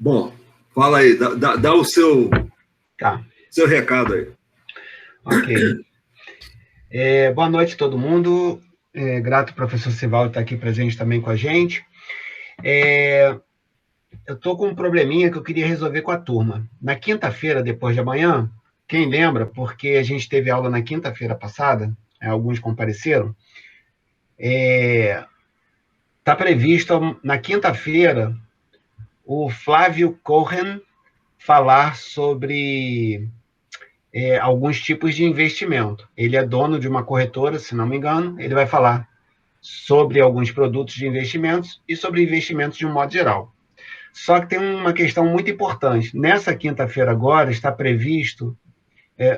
Bom, fala aí, dá o seu, Tá, seu recado aí. ok. Boa noite a todo mundo. Grato ao professor Sivaldo estar aqui presente também com a gente. Eu estou com um probleminha que eu queria resolver com a turma. Na quinta-feira, depois de amanhã, quem lembra, porque a gente teve aula na quinta-feira passada, alguns compareceram, está previsto na quinta-feira o Flávio Cohen falar sobre alguns tipos de investimento. Ele é dono de uma corretora, se não me engano, ele vai falar sobre alguns produtos de investimentos e sobre investimentos de um modo geral. Só que tem uma questão muito importante. Nessa quinta-feira agora está previsto,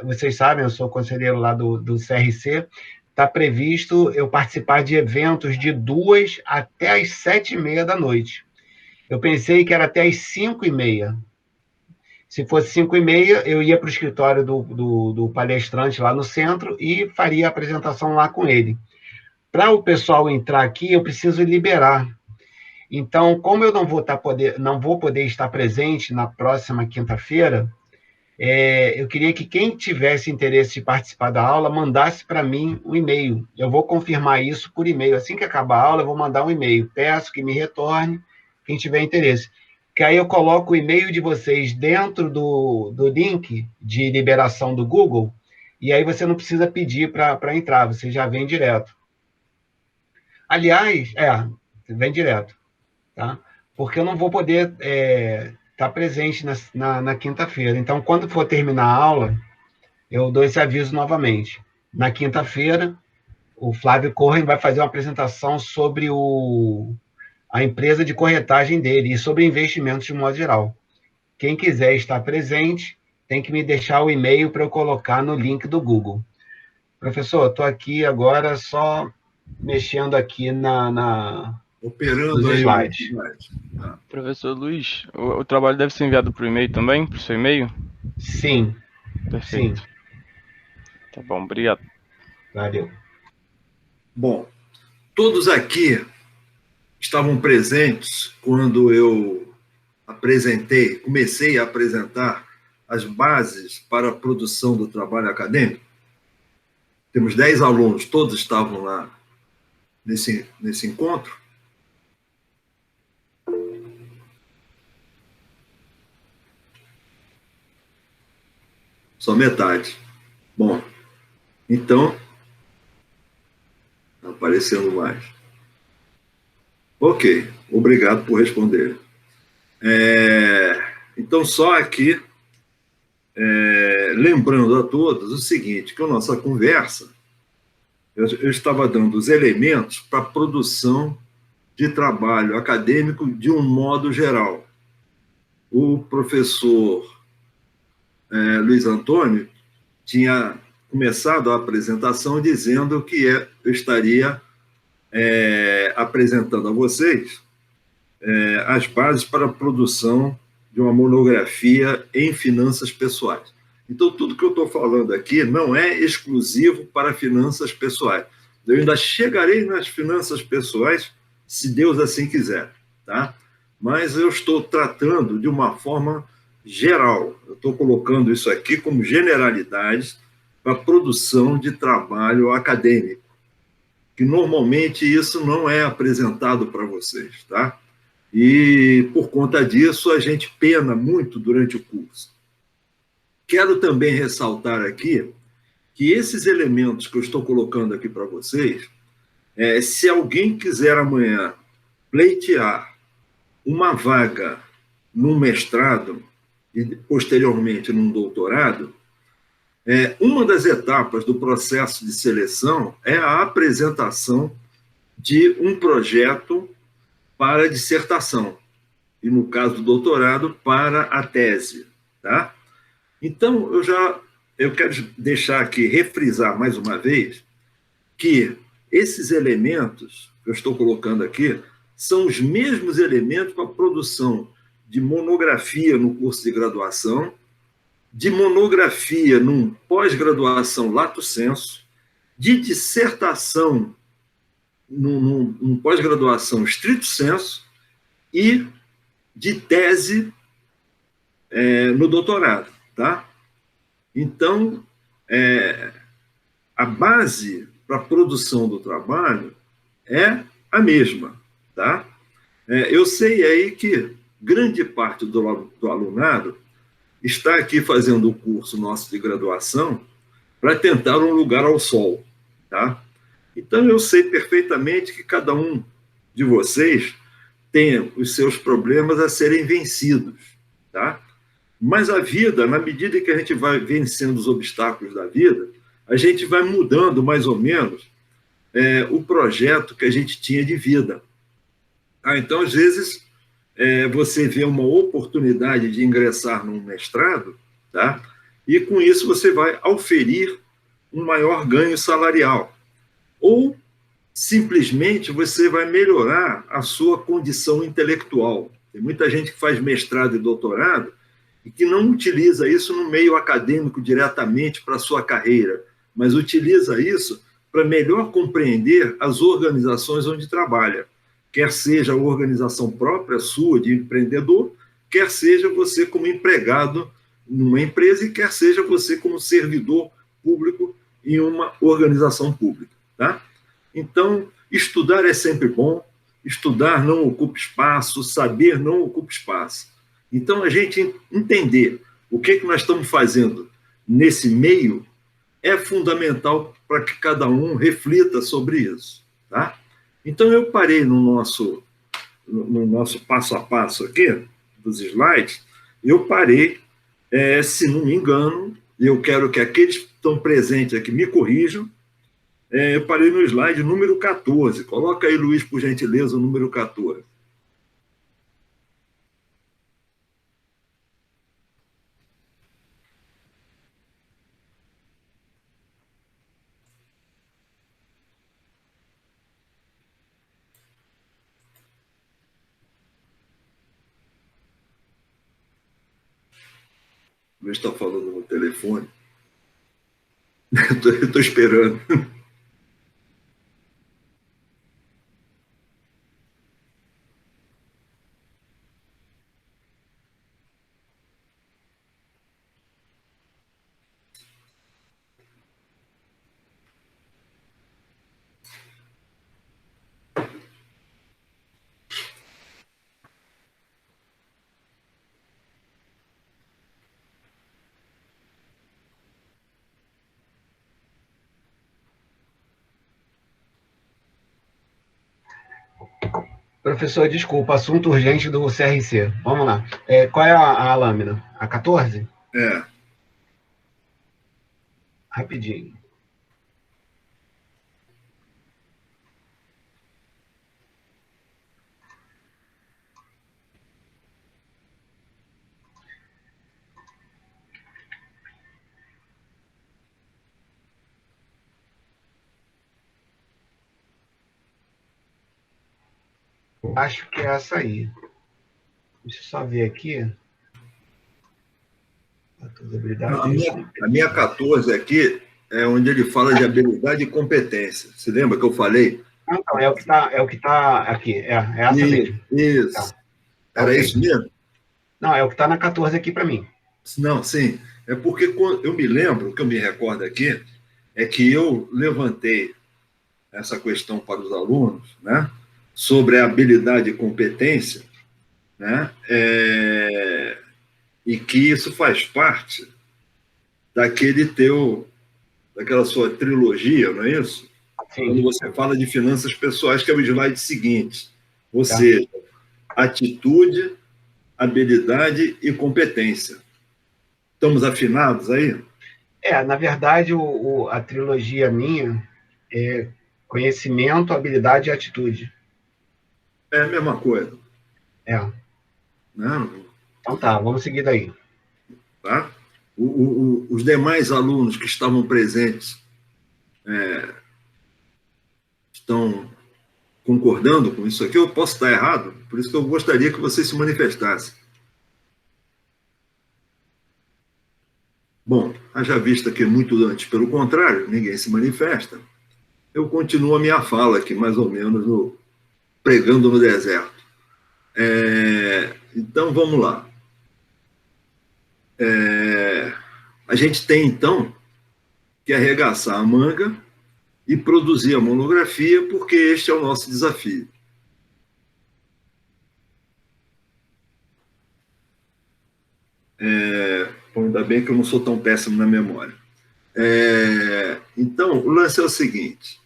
vocês sabem, eu sou conselheiro lá do CRC, está previsto eu participar de eventos de 2 até as 7h30 da noite. Eu pensei que era até as 5h30. Se fosse 5h30, eu ia para o escritório do palestrante lá no centro e faria a apresentação lá com ele. Para o pessoal entrar aqui, eu preciso liberar. Então, como eu não vou poder estar presente na próxima quinta-feira, eu queria que quem tivesse interesse de participar da aula mandasse para mim um e-mail. Eu vou confirmar isso por e-mail. Assim que acabar a aula, eu vou mandar um e-mail. Peço que me retorne quem tiver interesse. Que aí eu coloco o e-mail de vocês dentro do link de liberação do Google, e aí você não precisa pedir para entrar, você já vem direto. Aliás, vem direto, tá? Porque eu não vou poder estar presente na quinta-feira. Então, quando for terminar a aula, eu dou esse aviso novamente. Na quinta-feira, o Flávio Cohen vai fazer uma apresentação sobre a empresa de corretagem dele e sobre investimentos de modo geral. Quem quiser estar presente, tem que me deixar o e-mail para eu colocar no link do Google. Professor, estou aqui agora só mexendo aqui Operando nos aí slides. Tá. Professor Luiz, o trabalho deve ser enviado por e-mail também, por seu e-mail? Sim, Perfeito. sim. Tá bom, obrigado. Valeu. Bom, todos aqui estavam presentes quando eu comecei a apresentar as bases para a produção do trabalho acadêmico. Temos 10 alunos, todos estavam lá nesse encontro. Só metade. Bom, então, está aparecendo mais. Ok, obrigado por responder. Então, só aqui, lembrando a todos o seguinte, que a nossa conversa, eu estava dando os elementos para a produção de trabalho acadêmico de um modo geral. O professor Luiz Antônio tinha começado a apresentação dizendo que eu estaria apresentando a vocês as bases para a produção de uma monografia em finanças pessoais. Então, tudo que eu estou falando aqui não é exclusivo para finanças pessoais. Eu ainda chegarei nas finanças pessoais, se Deus assim quiser, tá? Mas eu estou tratando de uma forma geral. Eu estou colocando isso aqui como generalidades para a produção de trabalho acadêmico, que normalmente isso não é apresentado para vocês, tá? E, por conta disso, a gente pena muito durante o curso. Quero também ressaltar aqui que esses elementos que eu estou colocando aqui para vocês, se alguém quiser amanhã pleitear uma vaga num mestrado e, posteriormente, num doutorado, uma das etapas do processo de seleção é a apresentação de um projeto para a dissertação, e no caso do doutorado, para a tese, tá? Então, eu quero deixar aqui, refrisar mais uma vez, que esses elementos que eu estou colocando aqui são os mesmos elementos para a produção de monografia no curso de graduação, de monografia num pós-graduação lato sensu, de dissertação num pós-graduação stricto sensu, e de tese no doutorado, tá? Então, a base para a produção do trabalho é a mesma, tá? Eu sei aí que grande parte do alunado está aqui fazendo o curso nosso de graduação para tentar um lugar ao sol, tá? Então, eu sei perfeitamente que cada um de vocês tem os seus problemas a serem vencidos, tá? Mas a vida, na medida que a gente vai vencendo os obstáculos da vida, a gente vai mudando mais ou menos o projeto que a gente tinha de vida. Então, às vezes, você vê uma oportunidade de ingressar num mestrado, tá? E com isso você vai auferir um maior ganho salarial. Ou, simplesmente, você vai melhorar a sua condição intelectual. Tem muita gente que faz mestrado e doutorado e que não utiliza isso no meio acadêmico diretamente para a sua carreira, mas utiliza isso para melhor compreender as organizações onde trabalha, quer seja a organização própria sua de empreendedor, quer seja você como empregado numa empresa e quer seja você como servidor público em uma organização pública, tá? Então, estudar é sempre bom, estudar não ocupa espaço, saber não ocupa espaço. Então, a gente entender o que nós estamos fazendo nesse meio é fundamental para que cada um reflita sobre isso, tá? Então, eu parei no nosso passo a passo aqui, dos slides, eu parei, se não me engano, eu quero que aqueles que estão presentes aqui me corrijam, eu parei no slide número 14. Coloca aí, Luiz, por gentileza, o número 14. Luiz está falando no telefone. Estou esperando. Professor, desculpa, assunto urgente do CRC. Vamos lá. Qual é a lâmina? A 14? Rapidinho. Acho que é essa aí. Deixa eu só ver aqui. A minha 14 aqui é onde ele fala de habilidade e competência. Você lembra que eu falei? Não, é o que tá aqui. É essa mesmo. Isso. Tá. Era okay. Isso mesmo? Não, é o que está na 14 aqui para mim. Não, sim. É porque eu me lembro, o que eu me recordo aqui, é que eu levantei essa questão para os alunos, né, sobre a habilidade e competência, né, e que isso faz parte daquela sua trilogia, não é isso? Sim. Quando você fala de finanças pessoais, que é o slide seguinte, ou seja, atitude, habilidade e competência. Estamos afinados aí? Na verdade, a trilogia minha é conhecimento, habilidade e atitude. É a mesma coisa. Não? Então tá, vamos seguir daí. Tá? Os demais alunos que estavam presentes estão concordando com isso aqui? Eu posso estar errado, por isso que eu gostaria que vocês se manifestassem. Bom, haja vista que muito antes, pelo contrário, ninguém se manifesta, eu continuo a minha fala aqui, mais ou menos, pregando no deserto. Então, vamos lá. a gente tem, então, que arregaçar a manga e produzir a monografia, porque este é o nosso desafio. Ainda bem que eu não sou tão péssimo na memória. Então, o lance é o seguinte: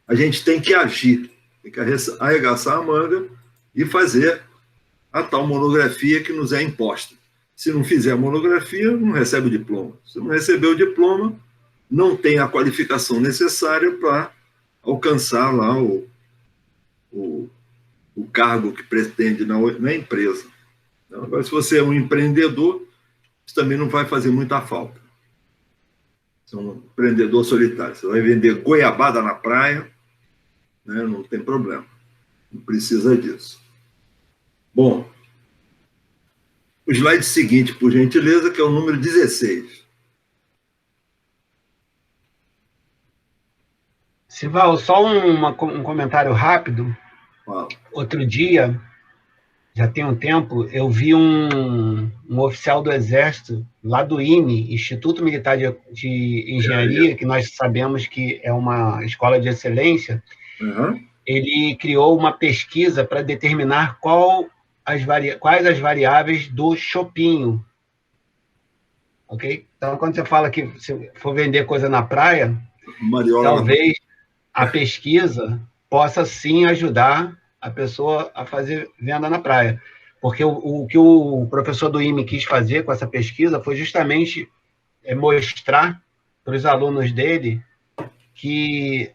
a gente tem que agir, tem que arregaçar a manga e fazer a tal monografia que nos é imposta. Se não fizer a monografia, não recebe o diploma. Se não receber o diploma, não tem a qualificação necessária para alcançar lá o cargo que pretende na empresa. Então, agora, se você é um empreendedor, isso também não vai fazer muita falta. Você é um empreendedor solitário. Você vai vender goiabada na praia, né? Não tem problema. Não precisa disso. Bom, o slide seguinte, por gentileza, que é o número 16. Sival, só um comentário rápido. Fala. Outro dia, já tem um tempo, eu vi um oficial do Exército, lá do IME, Instituto Militar de Engenharia, que nós sabemos que é uma escola de excelência. Uhum. Ele criou uma pesquisa para determinar quais as variáveis do chopinho. Ok? Então, quando você fala que se for vender coisa na praia, talvez a pesquisa possa sim ajudar a pessoa a fazer venda na praia. Porque o que o professor do IME quis fazer com essa pesquisa foi justamente mostrar para os alunos dele que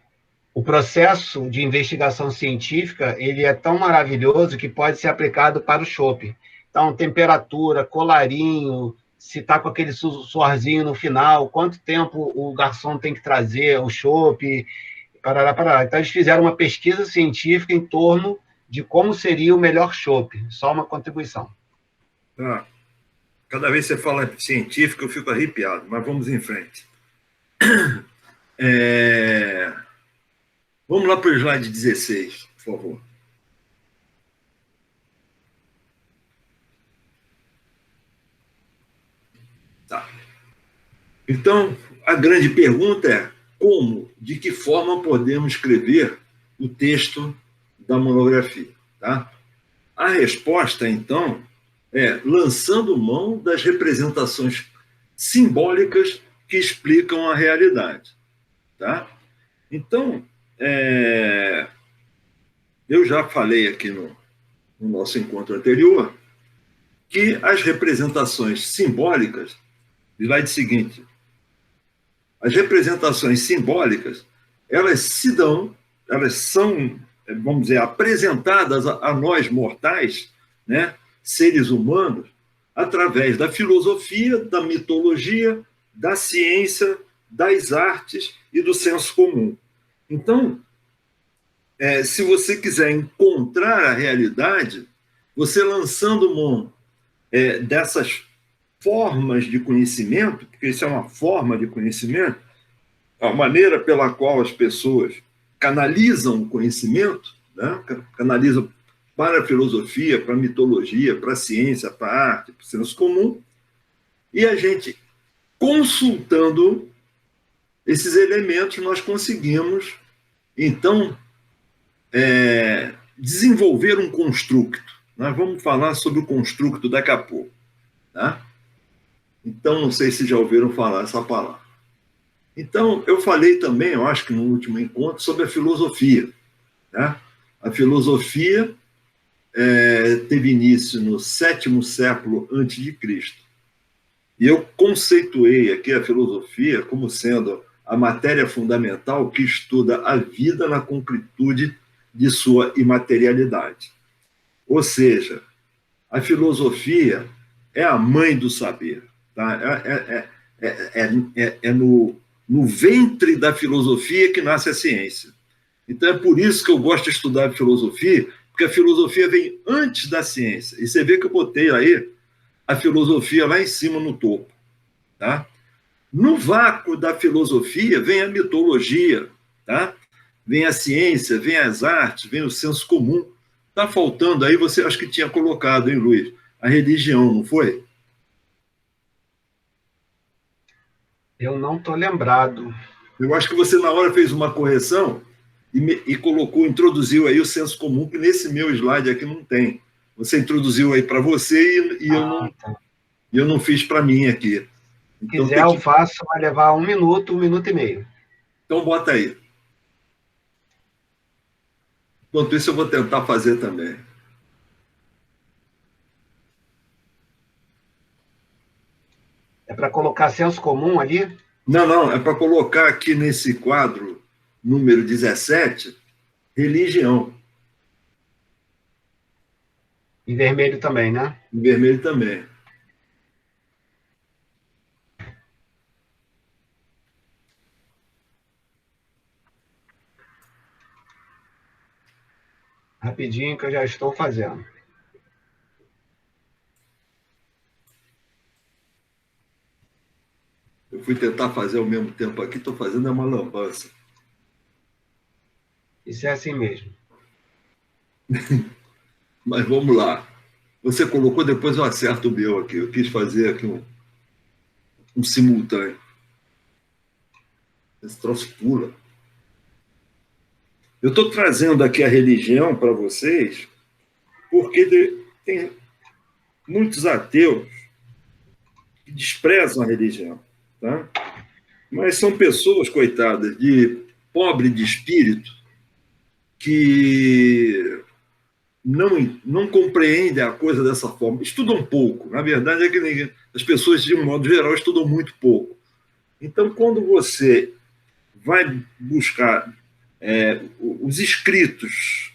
o processo de investigação científica ele é tão maravilhoso que pode ser aplicado para o chopp. Então, temperatura, colarinho, se está com aquele suorzinho no final, quanto tempo o garçom tem que trazer o chopp, parará. Então, eles fizeram uma pesquisa científica em torno de como seria o melhor chopp. Só uma contribuição. Cada vez que você fala científico, eu fico arrepiado, mas vamos em frente. Vamos lá para o slide 16, por favor. Tá. Então, a grande pergunta é como, de que forma podemos escrever o texto da monografia, tá? A resposta, então, é lançando mão das representações simbólicas que explicam a realidade, tá? Então, eu já falei aqui no nosso encontro anterior que as representações simbólicas, slide seguinte, as representações simbólicas, elas são, vamos dizer, apresentadas a nós mortais, né, seres humanos, através da filosofia, da mitologia, da ciência, das artes e do senso comum. Então, se você quiser encontrar a realidade, você lançando mão dessas formas de conhecimento, porque isso é uma forma de conhecimento, a maneira pela qual as pessoas canalizam o conhecimento, né? Canalizam para a filosofia, para a mitologia, para a ciência, para a arte, para o senso comum, e a gente, consultando esses elementos, nós conseguimos, então, desenvolver um construto. Nós vamos falar sobre o construto daqui a pouco, tá? Então, não sei se já ouviram falar essa palavra. Então, eu falei também, eu acho que no último encontro, sobre a filosofia, né? A filosofia teve início no 7º século a.C. E eu conceituei aqui a filosofia como sendo a matéria fundamental que estuda a vida na concretude de sua imaterialidade. Ou seja, a filosofia é a mãe do saber. Tá? No ventre da filosofia que nasce a ciência. Então é por isso que eu gosto de estudar filosofia, porque a filosofia vem antes da ciência. E você vê que eu botei aí a filosofia lá em cima no topo. Tá? No vácuo da filosofia vem a mitologia, tá? Vem a ciência, vem as artes, vem o senso comum. Está faltando aí, você acho que tinha colocado, hein, Luiz? A religião, não foi? Eu não estou lembrado. Eu acho que você, na hora, fez uma correção e colocou, introduziu aí o senso comum, que nesse meu slide aqui não tem. Você introduziu aí para você Tá. e eu não fiz para mim aqui. Se Então, quiser, eu faço, vai levar 1 minuto, 1 minuto e meio. Então, bota aí. Enquanto isso, eu vou tentar fazer também. É para colocar senso comum ali? Não, não, é para colocar aqui nesse quadro, número 17, religião. Em vermelho também, né? Em vermelho também. Rapidinho que eu já estou fazendo. Eu fui tentar fazer ao mesmo tempo aqui, estou fazendo uma lambança. Isso é assim mesmo. Mas vamos lá. Você colocou, depois eu acerto o meu aqui. Eu quis fazer aqui um simultâneo. Esse troço pula. Eu estou trazendo aqui a religião para vocês porque tem muitos ateus que desprezam a religião, tá? Mas são pessoas, coitadas, de pobre de espírito, que não compreendem a coisa dessa forma. Estudam pouco. Na verdade, é que as pessoas, de um modo geral, estudam muito pouco. Então, quando você vai buscar os escritos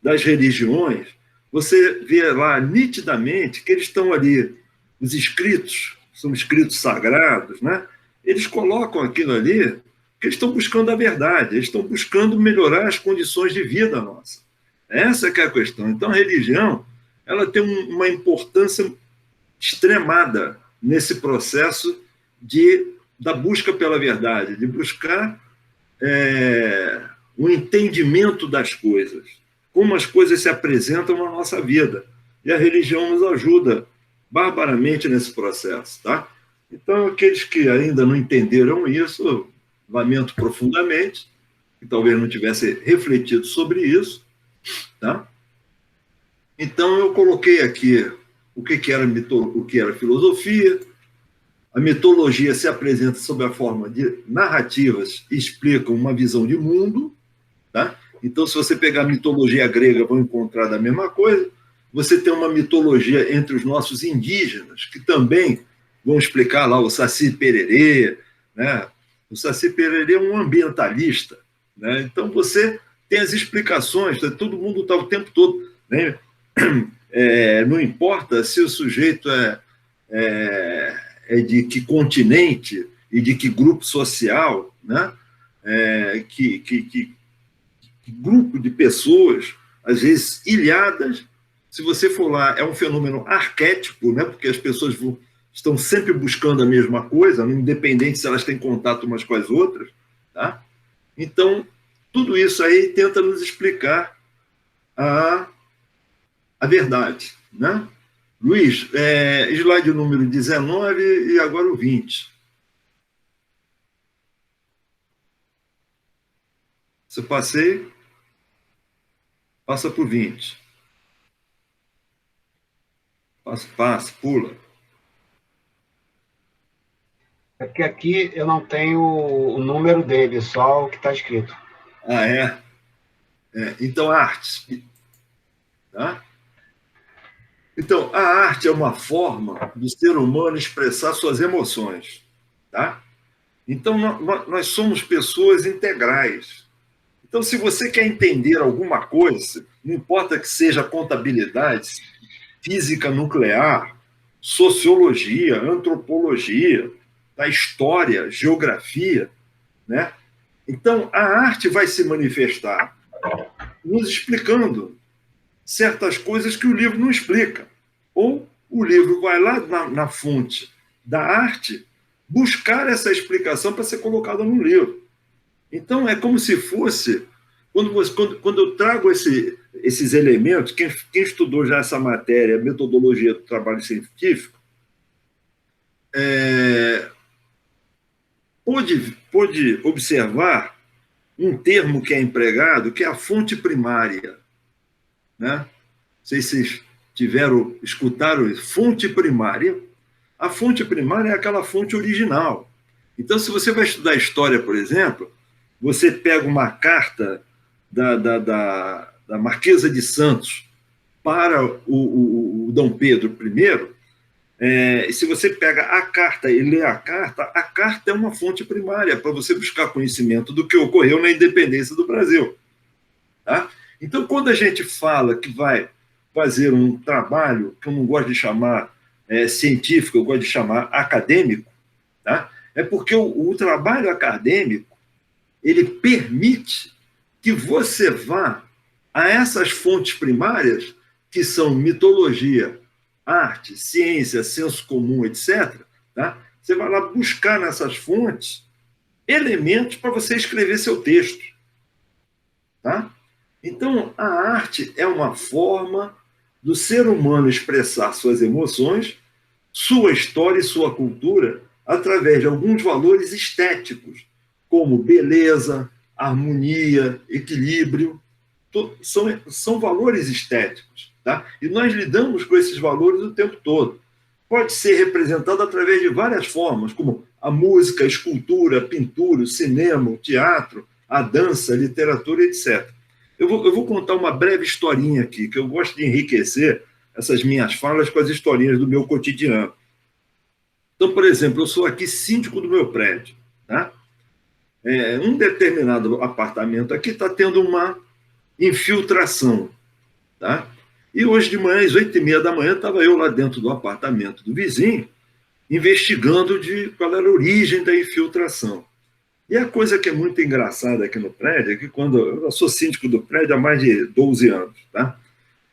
das religiões, você vê lá nitidamente que eles estão ali, os escritos, são escritos sagrados, né? Eles colocam aquilo ali que eles estão buscando a verdade, eles estão buscando melhorar as condições de vida nossa. Essa que é a questão. Então, a religião, ela tem uma importância extremada nesse processo da busca pela verdade, de buscar o entendimento das coisas, como as coisas se apresentam na nossa vida. E a religião nos ajuda barbaramente nesse processo, tá? Então, aqueles que ainda não entenderam isso, lamento profundamente, que talvez não tivessem refletido sobre isso, tá? Então, eu coloquei aqui o que era filosofia. A mitologia se apresenta sob a forma de narrativas que explicam uma visão de mundo, tá? Então, se você pegar a mitologia grega, vão encontrar da mesma coisa. Você tem uma mitologia entre os nossos indígenas, que também vão explicar lá o Saci Pererê, né? O Saci Pererê é um ambientalista, né? Então, você tem as explicações, todo mundo está o tempo todo, né? Não importa se o sujeito é de que continente e de que grupo social, né? Que grupo de pessoas, às vezes ilhadas. Se você for lá, é um fenômeno arquétipo, né? Porque as pessoas estão sempre buscando a mesma coisa, independente se elas têm contato umas com as outras. Tá? Então, tudo isso aí tenta nos explicar a verdade. Né? Luiz, slide número 19 e agora o 20. Se eu passei, passa para o 20. Passa, pula. É porque aqui eu não tenho o número dele, só o que está escrito. Ah, é? Então, artes. Tá? Então, a arte é uma forma do ser humano expressar suas emoções. Tá? Então, nós somos pessoas integrais. Então, se você quer entender alguma coisa, não importa que seja contabilidade, física nuclear, sociologia, antropologia, da história, geografia, né? Então, a arte vai se manifestar nos explicando certas coisas que o livro não explica. Ou o livro vai lá na fonte da arte buscar essa explicação para ser colocada no livro. Então, é como se fosse, quando eu trago esses elementos, quem estudou já essa matéria, metodologia do trabalho científico, pôde observar um termo que é empregado, que é a fonte primária, né? Não sei se vocês escutaram isso. Fonte primária. A fonte primária é aquela fonte original. Então, se você vai estudar história, por exemplo, você pega uma carta da Marquesa de Santos para o Dom Pedro I, se você pega a carta e lê a carta é uma fonte primária para você buscar conhecimento do que ocorreu na independência do Brasil. Tá? Então, quando a gente fala que vai fazer um trabalho que eu não gosto de chamar científico, eu gosto de chamar acadêmico, tá? É porque o trabalho acadêmico ele permite que você vá a essas fontes primárias, que são mitologia, arte, ciência, senso comum, etc. Tá? Você vai lá buscar nessas fontes elementos para você escrever seu texto. Tá? Então, a arte é uma forma do ser humano expressar suas emoções, sua história e sua cultura através de alguns valores estéticos, como beleza, harmonia, equilíbrio. São valores estéticos. Tá? E nós lidamos com esses valores o tempo todo. Pode ser representado através de várias formas, como a música, a escultura, a pintura, o cinema, o teatro, a dança, a literatura, etc. Eu vou contar uma breve historinha aqui, que eu gosto de enriquecer essas minhas falas com as historinhas do meu cotidiano. Então, por exemplo, eu sou aqui síndico do meu prédio. Tá? Um determinado apartamento aqui está tendo uma infiltração. Tá? E hoje de manhã, às 8h30 da manhã, estava eu lá dentro do apartamento do vizinho, investigando qual era a origem da infiltração. E a coisa que é muito engraçada aqui no prédio é que eu sou síndico do prédio há mais de 12 anos. Tá?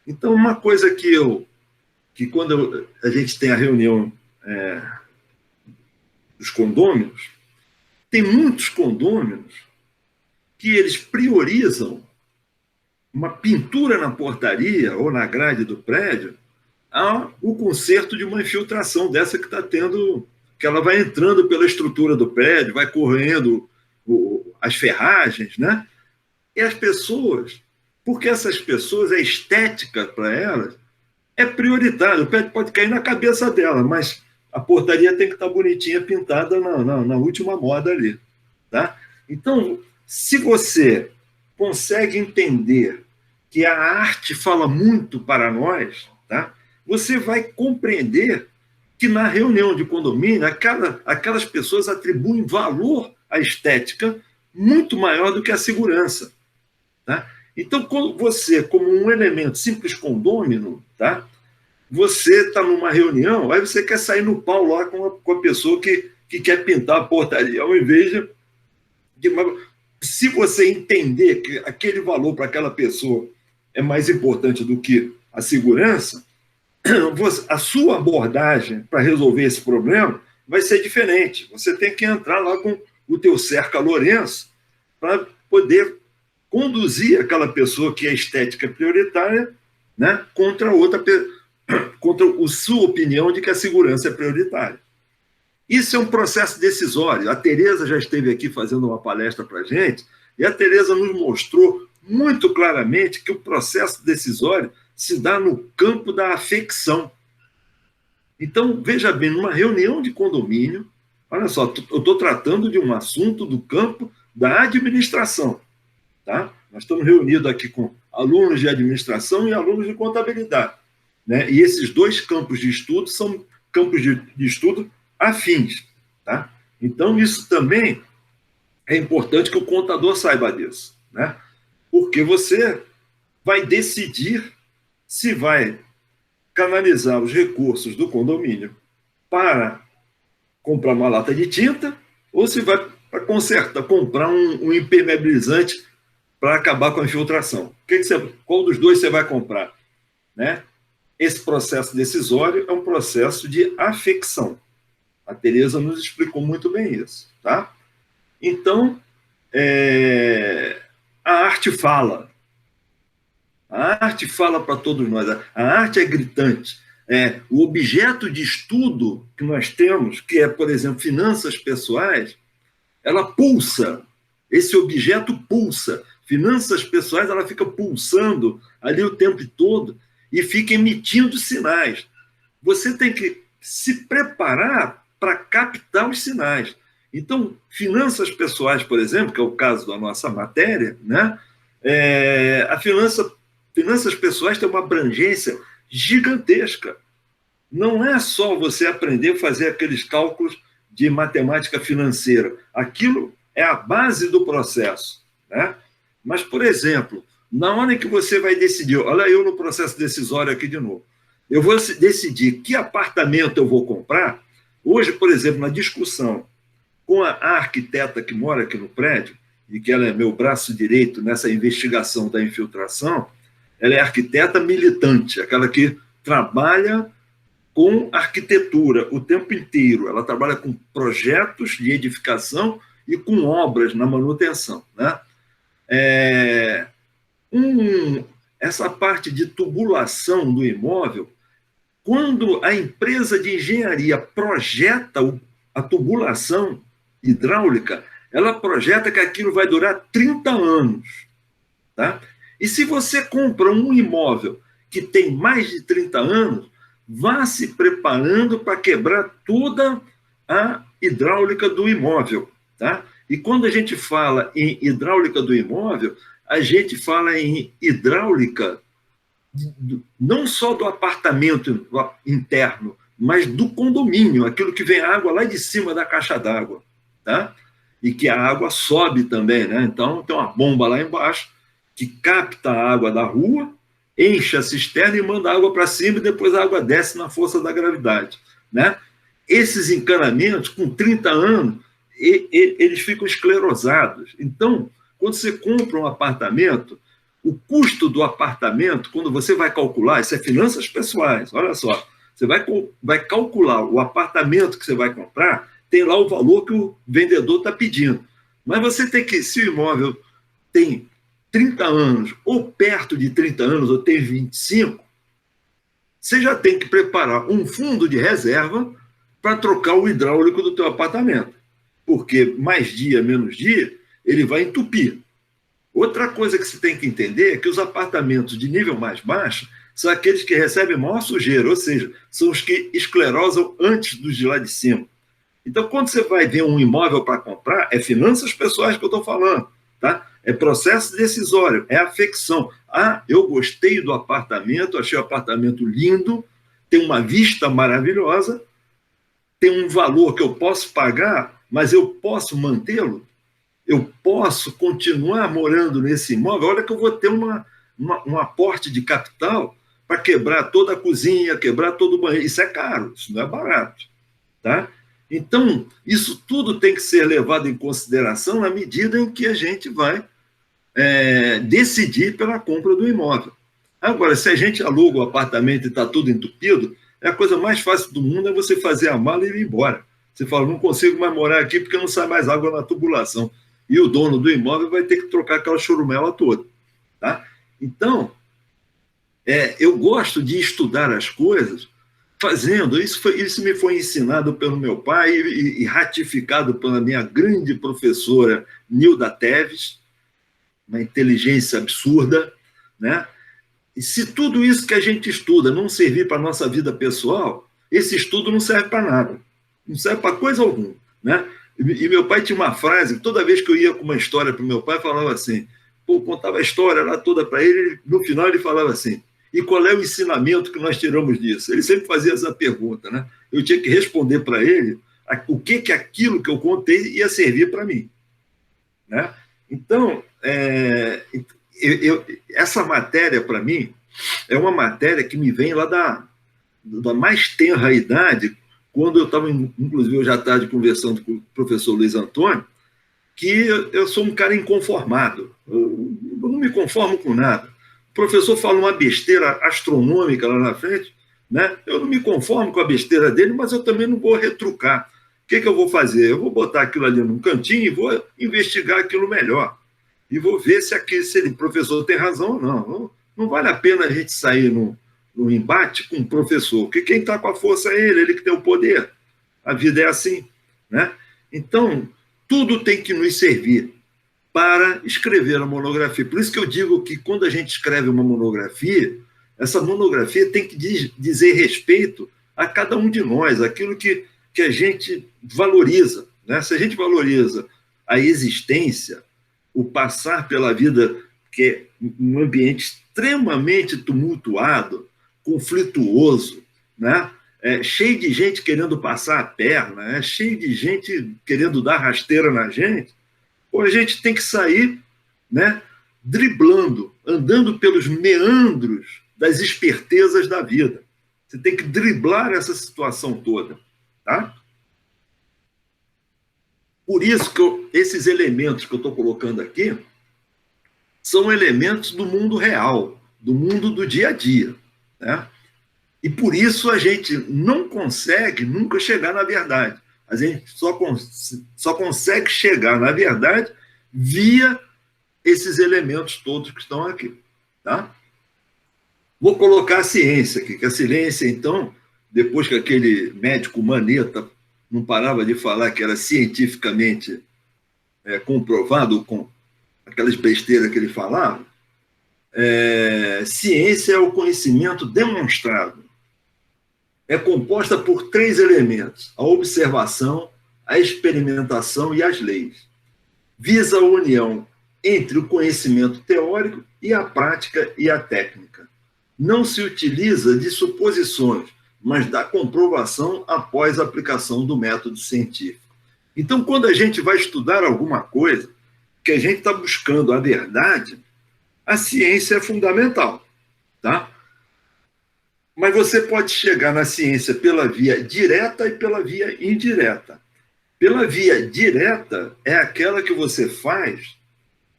Então, uma coisa que quando a gente tem a reunião dos condôminos, tem muitos condôminos que eles priorizam uma pintura na portaria ou na grade do prédio o conserto de uma infiltração dessa que está tendo, que ela vai entrando pela estrutura do prédio, vai correndo as ferragens, né? E as pessoas, porque essas pessoas, a estética para elas é prioritária. O prédio pode cair na cabeça dela, mas a portaria tem que estar bonitinha, pintada na última moda ali. Tá? Então, se você consegue entender que a arte fala muito para nós, tá? Você vai compreender que na reunião de condomínio, aquelas pessoas atribuem valor à estética muito maior do que à segurança. Tá? Então, quando você, como um elemento simples condômino, tá? Você está numa reunião, aí você quer sair no pau lá com a pessoa que quer pintar a portaria, ao invés de... Se você entender que aquele valor para aquela pessoa é mais importante do que a segurança, a sua abordagem para resolver esse problema vai ser diferente. Você tem que entrar lá com o teu cerca Lourenço para poder conduzir aquela pessoa que é estética prioritária, né, contra a sua opinião de que a segurança é prioritária. Isso é um processo decisório. A Tereza já esteve aqui fazendo uma palestra para a gente, e a Tereza nos mostrou muito claramente que o processo decisório se dá no campo da afecção. Então, veja bem, numa reunião de condomínio, olha só, eu estou tratando de um assunto do campo da administração. Tá? Nós estamos reunidos aqui com alunos de administração e alunos de contabilidade. Né? E esses dois campos de estudo são campos de estudo afins. Tá? Então, isso também é importante que o contador saiba disso. Né? Porque você vai decidir se vai canalizar os recursos do condomínio para comprar uma lata de tinta ou se vai para consertar, comprar um impermeabilizante para acabar com a infiltração. Qual dos dois você vai comprar? Né? Esse processo decisório é um processo de afecção. A Tereza nos explicou muito bem isso. Tá? Então, a arte fala. A arte fala para todos nós. A arte é gritante. O objeto de estudo que nós temos, que é, por exemplo, finanças pessoais, ela pulsa, esse objeto pulsa. Finanças pessoais, ela fica pulsando ali o tempo todo e fica emitindo sinais. Você tem que se preparar para captar os sinais. Então, finanças pessoais, por exemplo, que é o caso da nossa matéria, né? Finanças pessoais tem uma abrangência gigantesca. Não é só você aprender a fazer aqueles cálculos de matemática financeira. Aquilo é a base do processo, né? Mas, por exemplo, na hora em que você vai decidir, olha eu no processo decisório aqui de novo, eu vou decidir que apartamento eu vou comprar. Hoje, por exemplo, na discussão com a arquiteta que mora aqui no prédio, e que ela é meu braço direito nessa investigação da infiltração, ela é arquiteta militante, aquela que trabalha com arquitetura o tempo inteiro. Ela trabalha com projetos de edificação e com obras na manutenção, né? Essa parte de tubulação do imóvel, quando a empresa de engenharia projeta a tubulação hidráulica, ela projeta que aquilo vai durar 30 anos. Tá? E se você compra um imóvel que tem mais de 30 anos, vá se preparando para quebrar toda a hidráulica do imóvel. Tá? E quando a gente fala em hidráulica do imóvel, a gente fala em hidráulica não só do apartamento interno, mas do condomínio, aquilo que vem água lá de cima da caixa d'água, tá? E que a água sobe também, né? Então tem uma bomba lá embaixo que capta a água da rua, enche a cisterna e manda a água para cima e depois a água desce na força da gravidade, né? Esses encanamentos, com 30 anos, eles ficam esclerosados. Então, quando você compra um apartamento, o custo do apartamento, quando você vai calcular, isso é finanças pessoais, olha só, você vai calcular o apartamento que você vai comprar, tem lá o valor que o vendedor está pedindo. Mas você tem que, se o imóvel tem 30 anos, ou perto de 30 anos, ou tem 25, você já tem que preparar um fundo de reserva para trocar o hidráulico do teu apartamento. Porque mais dia, menos dia, ele vai entupir. Outra coisa que você tem que entender é que os apartamentos de nível mais baixo são aqueles que recebem maior sujeira, ou seja, são os que esclerosam antes dos de lá de cima. Então, quando você vai ver um imóvel para comprar, é finanças pessoais que eu estou falando, tá? É processo decisório, é afecção. Ah, eu gostei do apartamento, achei o apartamento lindo, tem uma vista maravilhosa, tem um valor que eu posso pagar, mas eu posso mantê-lo? Eu posso continuar morando nesse imóvel? Olha que eu vou ter um aporte de capital para quebrar toda a cozinha, quebrar todo o banheiro. Isso é caro, isso não é barato. Tá? Então, isso tudo tem que ser levado em consideração na medida em que a gente vai decidir pela compra do imóvel. Agora, se a gente aluga o apartamento e está tudo entupido, a coisa mais fácil do mundo é você fazer a mala e ir embora. Você fala, não consigo mais morar aqui porque não sai mais água na tubulação. E o dono do imóvel vai ter que trocar aquela churumela toda. Tá? Então, eu gosto de estudar as coisas fazendo. Isso me foi ensinado pelo meu pai e ratificado pela minha grande professora Nilda Teves, uma inteligência absurda. Né? E se tudo isso que a gente estuda não servir para a nossa vida pessoal, esse estudo não serve para nada. Não serve para coisa alguma. Né? E meu pai tinha uma frase, toda vez que eu ia com uma história para o meu pai, falava assim, contava a história lá toda para ele, no final ele falava assim, e qual é o ensinamento que nós tiramos disso? Ele sempre fazia essa pergunta, né? Eu tinha que responder para ele o que aquilo que eu contei ia servir para mim. Né? Então, essa matéria, para mim, é uma matéria que me vem lá da mais tenra idade, quando eu estava, inclusive, hoje à tarde, conversando com o professor Luiz Antônio, que eu sou um cara inconformado. Eu não me conformo com nada. O professor fala uma besteira astronômica lá na frente, né? Eu não me conformo com a besteira dele, mas eu também não vou retrucar. O que eu vou fazer? Eu vou botar aquilo ali num cantinho e vou investigar aquilo melhor. E vou ver se o professor tem razão ou não. Não vale a pena a gente sair no embate com o professor, porque quem está com a força é ele que tem o poder. A vida é assim. Né? Então, Tudo tem que nos servir para escrever a monografia. Por isso que eu digo que quando a gente escreve uma monografia, essa monografia tem que dizer respeito a cada um de nós, aquilo que a gente valoriza, né? Se a gente valoriza a existência, o passar pela vida, que é um ambiente extremamente tumultuado, conflituoso, né? Cheio de gente querendo passar a perna, cheio de gente querendo dar rasteira na gente, ou a gente tem que sair, né, driblando, andando pelos meandros das espertezas da vida. Você tem que driblar essa situação toda, tá? Por isso que esses elementos que eu estou colocando aqui são elementos do mundo real, do mundo do dia a dia, né? E por isso a gente não consegue nunca chegar na verdade. A gente só consegue chegar na verdade via esses elementos todos que estão aqui, tá? Vou colocar a ciência aqui, que a ciência, então, depois que aquele médico maneta não parava de falar que era cientificamente comprovado com aquelas besteiras que ele falava, ciência é o conhecimento demonstrado. É composta por 3 elementos: a observação, a experimentação e as leis. Visa a união entre o conhecimento teórico e a prática e a técnica. Não se utiliza de suposições, mas da comprovação após a aplicação do método científico. Então, quando a gente vai estudar alguma coisa, que a gente está buscando a verdade, a ciência é fundamental, tá? Mas você pode chegar na ciência pela via direta e pela via indireta. Pela via direta é aquela que você faz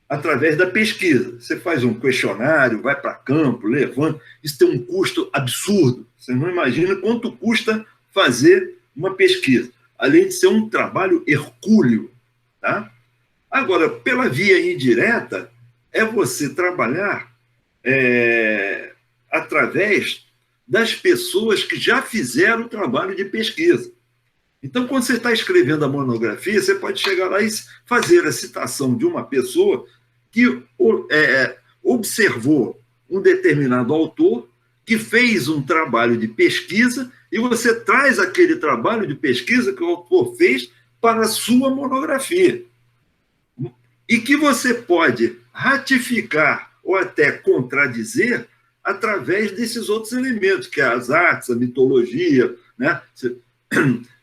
através da pesquisa. Você faz um questionário, vai para campo, levanta. Isso tem um custo absurdo. Você não imagina quanto custa fazer uma pesquisa, além de ser um trabalho hercúleo, tá? Agora, pela via indireta, é você trabalhar através das pessoas que já fizeram o trabalho de pesquisa. Então, quando você está escrevendo a monografia, você pode chegar lá e fazer a citação de uma pessoa que observou um determinado autor, que fez um trabalho de pesquisa, e você traz aquele trabalho de pesquisa que o autor fez para a sua monografia. E que você pode ratificar ou até contradizer através desses outros elementos, que é as artes, a mitologia, né?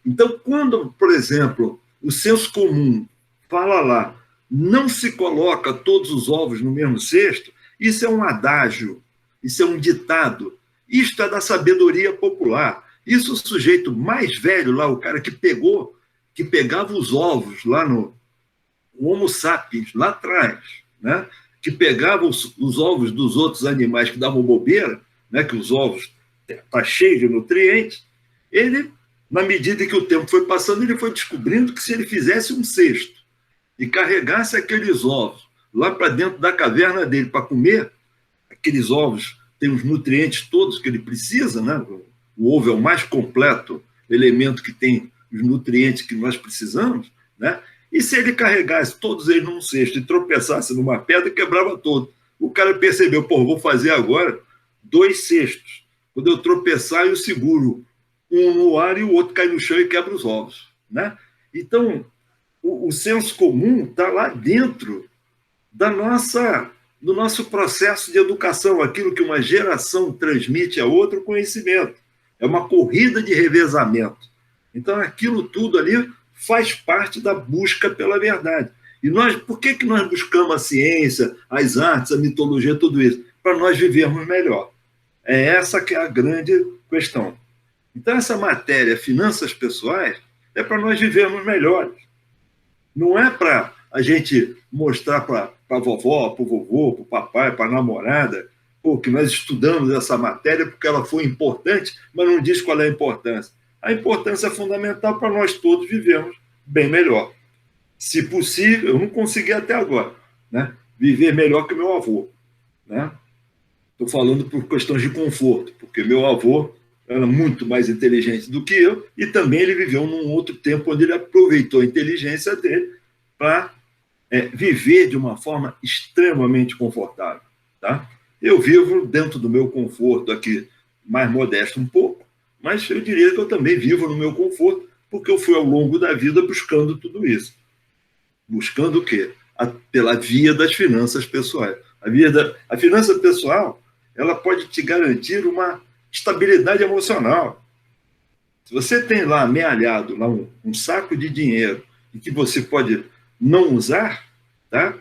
Então, quando, por exemplo, o senso comum fala lá, não se coloca todos os ovos no mesmo cesto, isso é um adágio, isso é um ditado, isto é da sabedoria popular. Isso o sujeito mais velho lá, o cara que pegava os ovos lá no Homo sapiens, lá atrás, né? Que pegava os ovos dos outros animais que davam bobeira, né? Que os ovos estão cheios de nutrientes, ele, na medida que o tempo foi passando, ele foi descobrindo que se ele fizesse um cesto e carregasse aqueles ovos lá para dentro da caverna dele para comer, aqueles ovos têm os nutrientes todos que ele precisa, né? O ovo é o mais completo elemento que tem os nutrientes que nós precisamos, né? E se ele carregasse todos eles num cesto e tropeçasse numa pedra, quebrava todo. O cara percebeu, vou fazer agora 2 cestos. Quando eu tropeçar, eu seguro um no ar e o outro cai no chão e quebra os ovos, né? Então, o senso comum está lá dentro do nosso processo de educação, aquilo que uma geração transmite a outra, o conhecimento. É uma corrida de revezamento. Então, aquilo tudo ali faz parte da busca pela verdade. E por que nós buscamos a ciência, as artes, a mitologia, tudo isso? Para nós vivermos melhor. É essa que é a grande questão. Então, essa matéria, finanças pessoais, é para nós vivermos melhores. Não é para a gente mostrar para a vovó, para o vovô, para o papai, para a namorada, que nós estudamos essa matéria porque ela foi importante, mas não diz qual é a importância. A importância é fundamental para nós todos vivermos bem melhor. Se possível, eu não consegui até agora, né? Viver melhor que meu avô, né? Estou falando por questões de conforto, porque meu avô era muito mais inteligente do que eu e também ele viveu num outro tempo onde ele aproveitou a inteligência dele para viver de uma forma extremamente confortável. Tá? Eu vivo dentro do meu conforto aqui, mais modesto um pouco, mas eu diria que eu também vivo no meu conforto, porque eu fui ao longo da vida buscando tudo isso. Buscando o quê? Pela via das finanças pessoais. A finança pessoal, ela pode te garantir uma estabilidade emocional. Se você tem lá amealhado lá um saco de dinheiro e que você pode não usar, tá?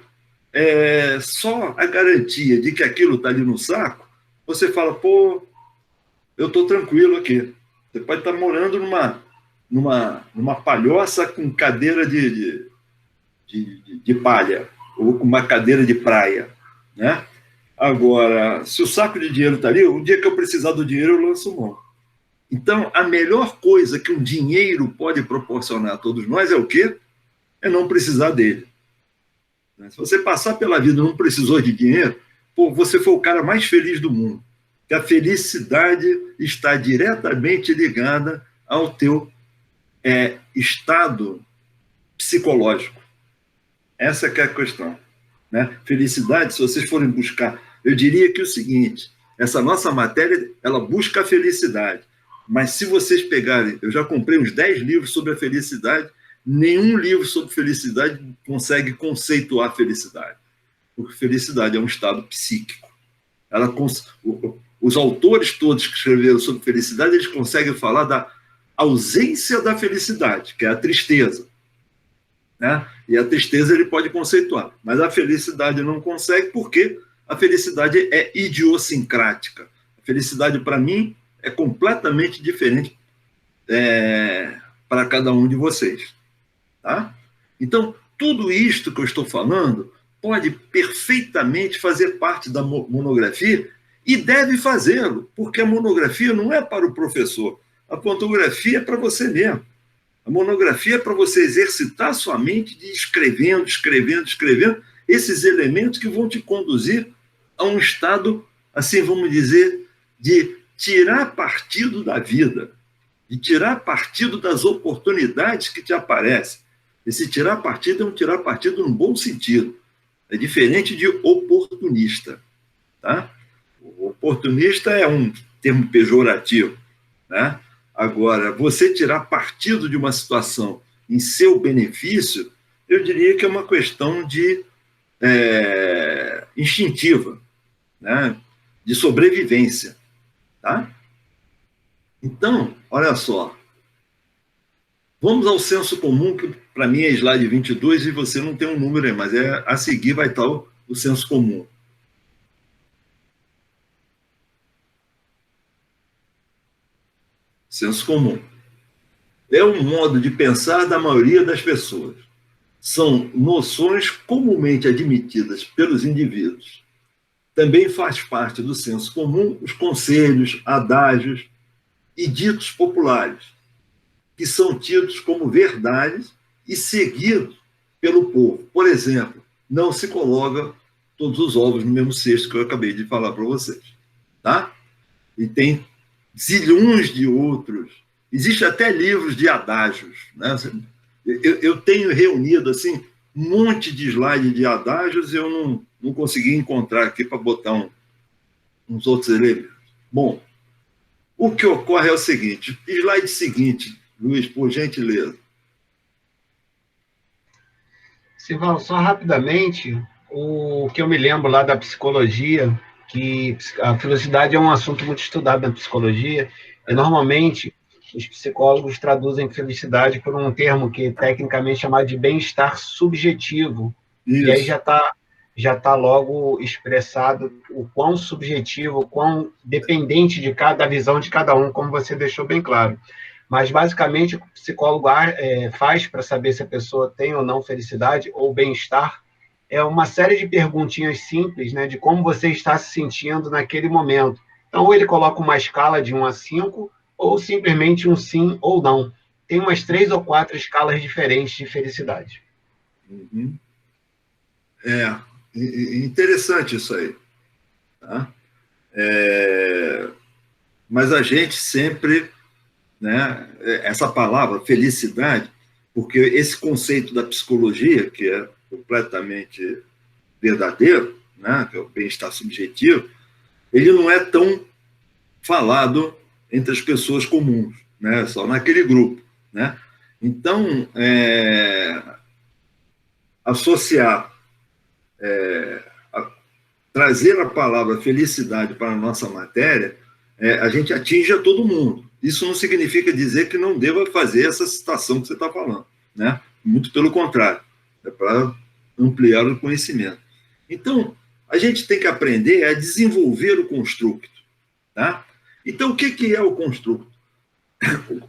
Só a garantia de que aquilo está ali no saco, você fala, pô, eu estou tranquilo aqui. Você pode estar morando numa palhoça com cadeira de palha, ou com uma cadeira de praia, né? Agora, se o saco de dinheiro está ali, o dia que eu precisar do dinheiro, eu lanço mão. Então, a melhor coisa que um dinheiro pode proporcionar a todos nós é o quê? É não precisar dele. Se você passar pela vida e não precisou de dinheiro, pô, você foi o cara mais feliz do mundo. Que a felicidade está diretamente ligada ao teu estado psicológico. Essa que é a questão. Né? Felicidade, se vocês forem buscar, eu diria que é o seguinte, essa nossa matéria, ela busca a felicidade. Mas se vocês pegarem, eu já comprei uns 10 livros sobre a felicidade, nenhum livro sobre felicidade consegue conceituar a felicidade. Porque felicidade é um estado psíquico. Os autores todos que escreveram sobre felicidade, eles conseguem falar da ausência da felicidade, que é a tristeza. Né? E a tristeza ele pode conceituar, mas a felicidade não consegue, porque a felicidade é idiosincrática. A felicidade, para mim, é completamente diferente para cada um de vocês. Tá? Então, tudo isto que eu estou falando pode perfeitamente fazer parte da monografia e deve fazê-lo, porque a monografia não é para o professor, a fotografia é para você mesmo. A monografia é para você exercitar sua mente de escrevendo esses elementos que vão te conduzir a um estado, assim, vamos dizer, de tirar partido da vida, de tirar partido das oportunidades que te aparecem. Esse tirar partido é um tirar partido no bom sentido. É diferente de oportunista. Tá? O oportunista é um termo pejorativo. Né? Agora, você tirar partido de uma situação em seu benefício, eu diria que é uma questão de instintiva, né? De sobrevivência. Tá? Então, olha só. Vamos ao senso comum, que para mim é slide 22 e você não tem um número aí, mas a seguir vai estar o senso comum. Senso comum. É um modo de pensar da maioria das pessoas. São noções comumente admitidas pelos indivíduos. Também faz parte do senso comum os conselhos, adágios e ditos populares, que são tidos como verdades e seguidos pelo povo. Por exemplo, não se coloca todos os ovos no mesmo cesto que eu acabei de falar para vocês. Tá? E tem zilhões de outros. Existem até livros de adágios. Né? Eu tenho reunido assim, um monte de slides de adágios e eu não consegui encontrar aqui para botar uns outros elementos. Bom, o que ocorre é o seguinte, slide seguinte, Luiz, por gentileza. Sival, só rapidamente, o que eu me lembro lá da psicologia, que a felicidade é um assunto muito estudado na psicologia, e normalmente os psicólogos traduzem felicidade por um termo que tecnicamente é chamado de bem-estar subjetivo. Isso. E aí já tá logo expressado o quão subjetivo, o quão dependente de cada visão de cada um, como você deixou bem claro. Mas, basicamente, o que o psicólogo faz para saber se a pessoa tem ou não felicidade ou bem-estar é uma série de perguntinhas simples, né, de como você está se sentindo naquele momento. Então, ou ele coloca uma escala de 1 a 5, ou simplesmente um sim ou não. Tem umas 3 ou 4 escalas diferentes de felicidade. Uhum. Interessante isso aí. Tá? Mas a gente sempre... Né? Essa palavra, felicidade, porque esse conceito da psicologia, que é completamente verdadeiro, né, que é o bem-estar subjetivo, ele não é tão falado entre as pessoas comuns, né, só naquele grupo, né? Então, associar, trazer a palavra felicidade para a nossa matéria, a gente atinge a todo mundo. Isso não significa dizer que não deva fazer essa citação que você está falando, né? Muito pelo contrário, é para ampliar o conhecimento. Então, a gente tem que aprender a desenvolver o construto, tá? Então, o que é o construto?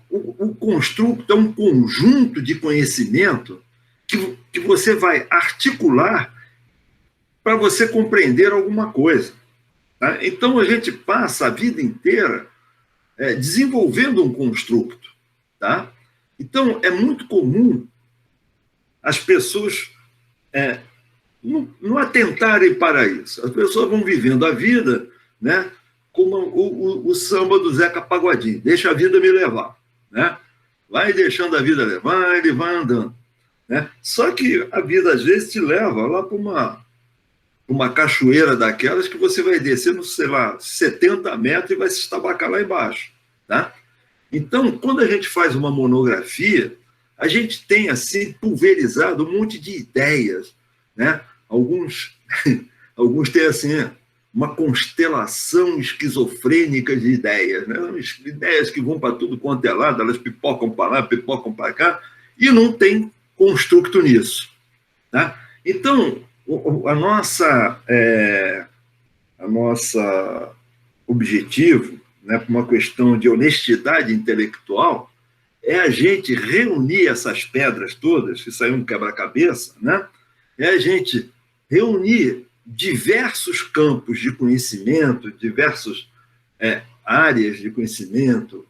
O construto é um conjunto de conhecimento que você vai articular para você compreender alguma coisa. Tá? Então, a gente passa a vida inteira desenvolvendo um construto. Tá? Então, é muito comum as pessoas não atentarem para isso. As pessoas vão vivendo a vida, né, como o samba do Zeca Pagodinho, deixa a vida me levar. Né? Vai deixando a vida levar, ele vai andando. Né? Só que a vida, às vezes, te leva lá para uma cachoeira daquelas que você vai descer, sei lá, 70 metros e vai se estabacar lá embaixo. Tá? Então, quando a gente faz uma monografia, a gente tem, assim, pulverizado um monte de ideias. Né? Alguns têm, assim, uma constelação esquizofrênica de ideias. Né? Ideias que vão para tudo quanto é lado, elas pipocam para lá, pipocam para cá, e não tem construto nisso. Tá? Então, a nossa objetivo, né, por uma questão de honestidade intelectual, é a gente reunir essas pedras todas, que saiu um quebra-cabeça, né? É a gente reunir diversos campos de conhecimento, diversas áreas de conhecimento,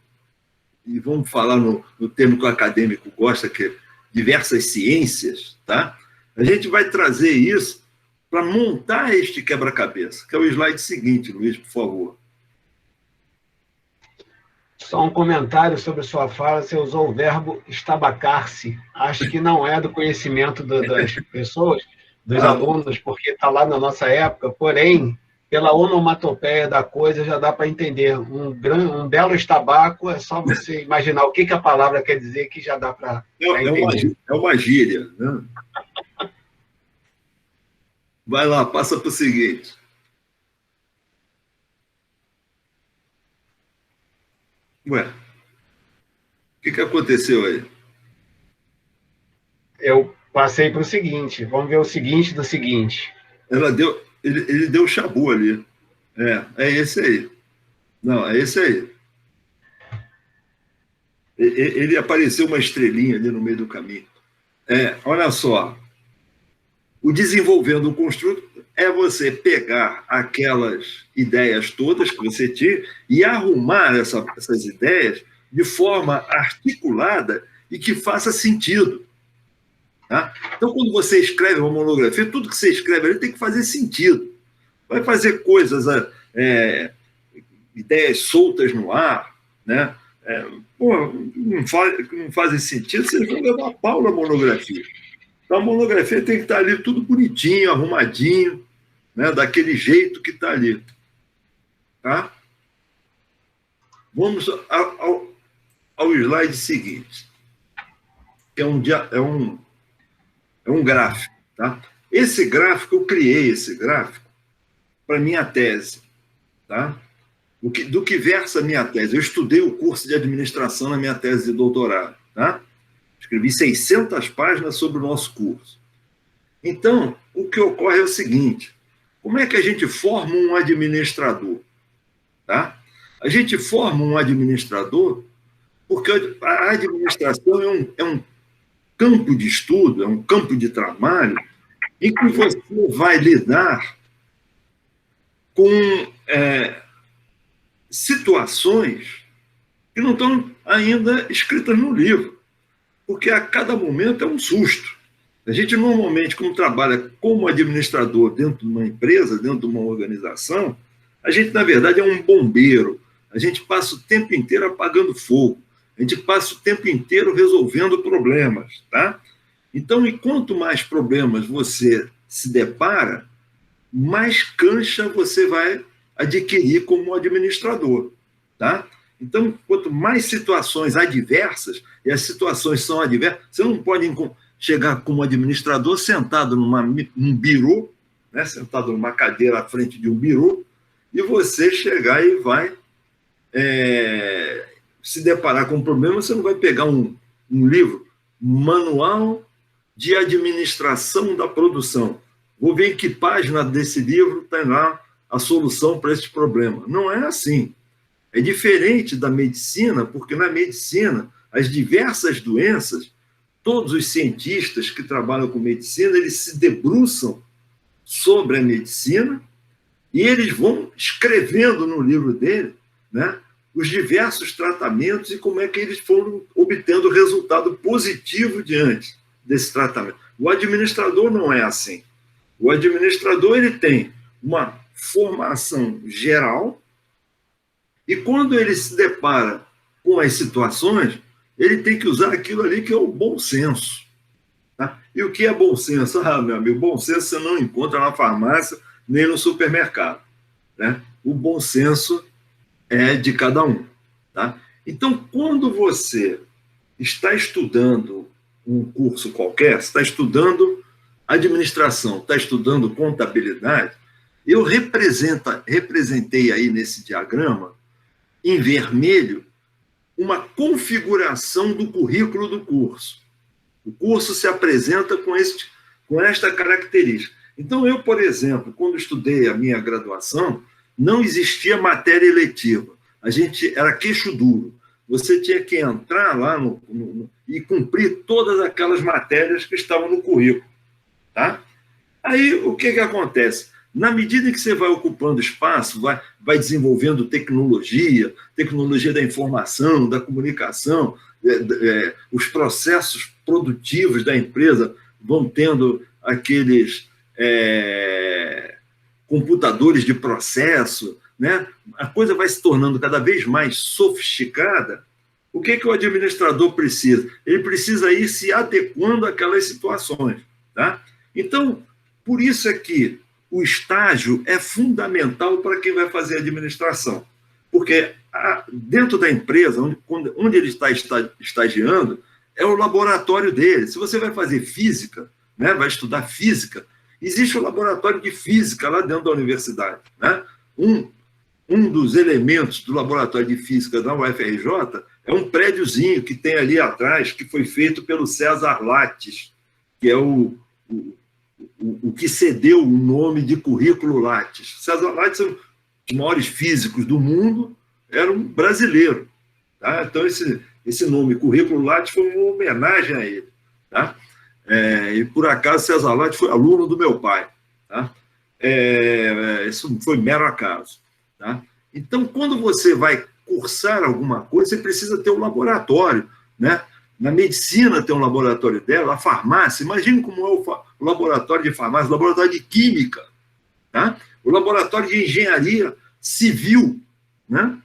e vamos falar no termo que o acadêmico gosta, que é diversas ciências, tá? A gente vai trazer isso para montar este quebra-cabeça, que é o slide seguinte, Luiz, por favor. Só um comentário sobre sua fala, você usou o verbo estabacar-se. Acho que não é do conhecimento das pessoas, dos alunos, porque está lá na nossa época, porém, pela onomatopeia da coisa, já dá para entender. Um belo estabaco é só você imaginar o que a palavra quer dizer, que já dá para entender. É uma gíria. Né? Vai lá, passa para o seguinte. Ué, o que aconteceu aí? Eu passei para o seguinte. Vamos ver o seguinte do seguinte. Ele deu chabu ali. É esse aí. Não, é esse aí. Ele apareceu uma estrelinha ali no meio do caminho. Olha só. O desenvolvendo um construto é você pegar aquelas ideias todas que você tinha e arrumar essas ideias de forma articulada e que faça sentido. Tá? Então, quando você escreve uma monografia, tudo que você escreve ali tem que fazer sentido. Vai fazer coisas, ideias soltas no ar, né? Não fazem sentido, vocês vão levar a pau na monografia. Então, a monografia tem que estar ali tudo bonitinho, arrumadinho, né? Daquele jeito que está ali. Tá? Vamos ao slide seguinte, que é um gráfico. Tá? Esse gráfico, eu criei esse gráfico para minha tese. Tá? Do que versa a minha tese? Eu estudei o curso de administração na minha tese de doutorado. Tá? Escrevi 600 páginas sobre o nosso curso. Então, o que ocorre é o seguinte: como é que a gente forma um administrador? Tá? A gente forma um administrador porque a administração é um campo de estudo, é um campo de trabalho em que você vai lidar com situações que não estão ainda escritas no livro, porque a cada momento é um susto. A gente normalmente, como trabalha como administrador dentro de uma empresa, dentro de uma organização, a gente, na verdade, é um bombeiro. A gente passa o tempo inteiro apagando fogo. A gente passa o tempo inteiro resolvendo problemas, tá? Então, e quanto mais problemas você se depara, mais cancha você vai adquirir como administrador, tá? Então, quanto mais situações adversas, e as situações são adversas, você não pode chegar como administrador sentado num birô, né, sentado numa cadeira à frente de um birô, e você chegar e vai se deparar com um problema, você não vai pegar um livro, Manual de Administração da Produção. Vou ver em que página desse livro tem lá a solução para esse problema. Não é assim. É diferente da medicina, porque na medicina, as diversas doenças, todos os cientistas que trabalham com medicina, eles se debruçam sobre a medicina e eles vão escrevendo no livro dele, né, os diversos tratamentos e como é que eles foram obtendo resultado positivo diante desse tratamento. O administrador não é assim. O administrador ele tem uma formação geral e quando ele se depara com as situações, ele tem que usar aquilo ali que é o bom senso. Tá? E o que é bom senso? Ah, meu amigo, bom senso você não encontra na farmácia nem no supermercado. Né? O bom senso é de cada um. Tá? Então, quando você está estudando um curso qualquer, está estudando administração, está estudando contabilidade, eu representei aí nesse diagrama, em vermelho, uma configuração do currículo do curso. O curso se apresenta com esta característica. Então, eu, por exemplo, quando estudei a minha graduação, não existia matéria eletiva. A gente era queixo duro. Você tinha que entrar lá e cumprir todas aquelas matérias que estavam no currículo. Tá? Aí, o que acontece? Na medida que você vai ocupando espaço, vai desenvolvendo tecnologia da informação, da comunicação, os processos produtivos da empresa vão tendo aqueles computadores de processo, né? A coisa vai se tornando cada vez mais sofisticada. O que o administrador precisa? Ele precisa ir se adequando àquelas situações. Tá? Então, por isso é que o estágio é fundamental para quem vai fazer administração. Porque dentro da empresa, onde ele está estagiando, é o laboratório dele. Se você vai fazer física, né, vai estudar física, existe o laboratório de física lá dentro da universidade. Né? Um dos elementos do laboratório de física da UFRJ é um prédiozinho que tem ali atrás, que foi feito pelo César Lattes, que é o que cedeu o nome de currículo Lattes. César Lattes é um dos maiores físicos do mundo, era um brasileiro. Tá? Então, esse nome, currículo Lattes, foi uma homenagem a ele. Tá? E, por acaso, César Lattes foi aluno do meu pai. Tá? Isso foi mero acaso. Tá? Então, quando você vai cursar alguma coisa, você precisa ter um laboratório. Né? Na medicina tem um laboratório dela, a farmácia, imagine como é o laboratório de farmácia, o laboratório de química, tá? O laboratório de engenharia civil. Né?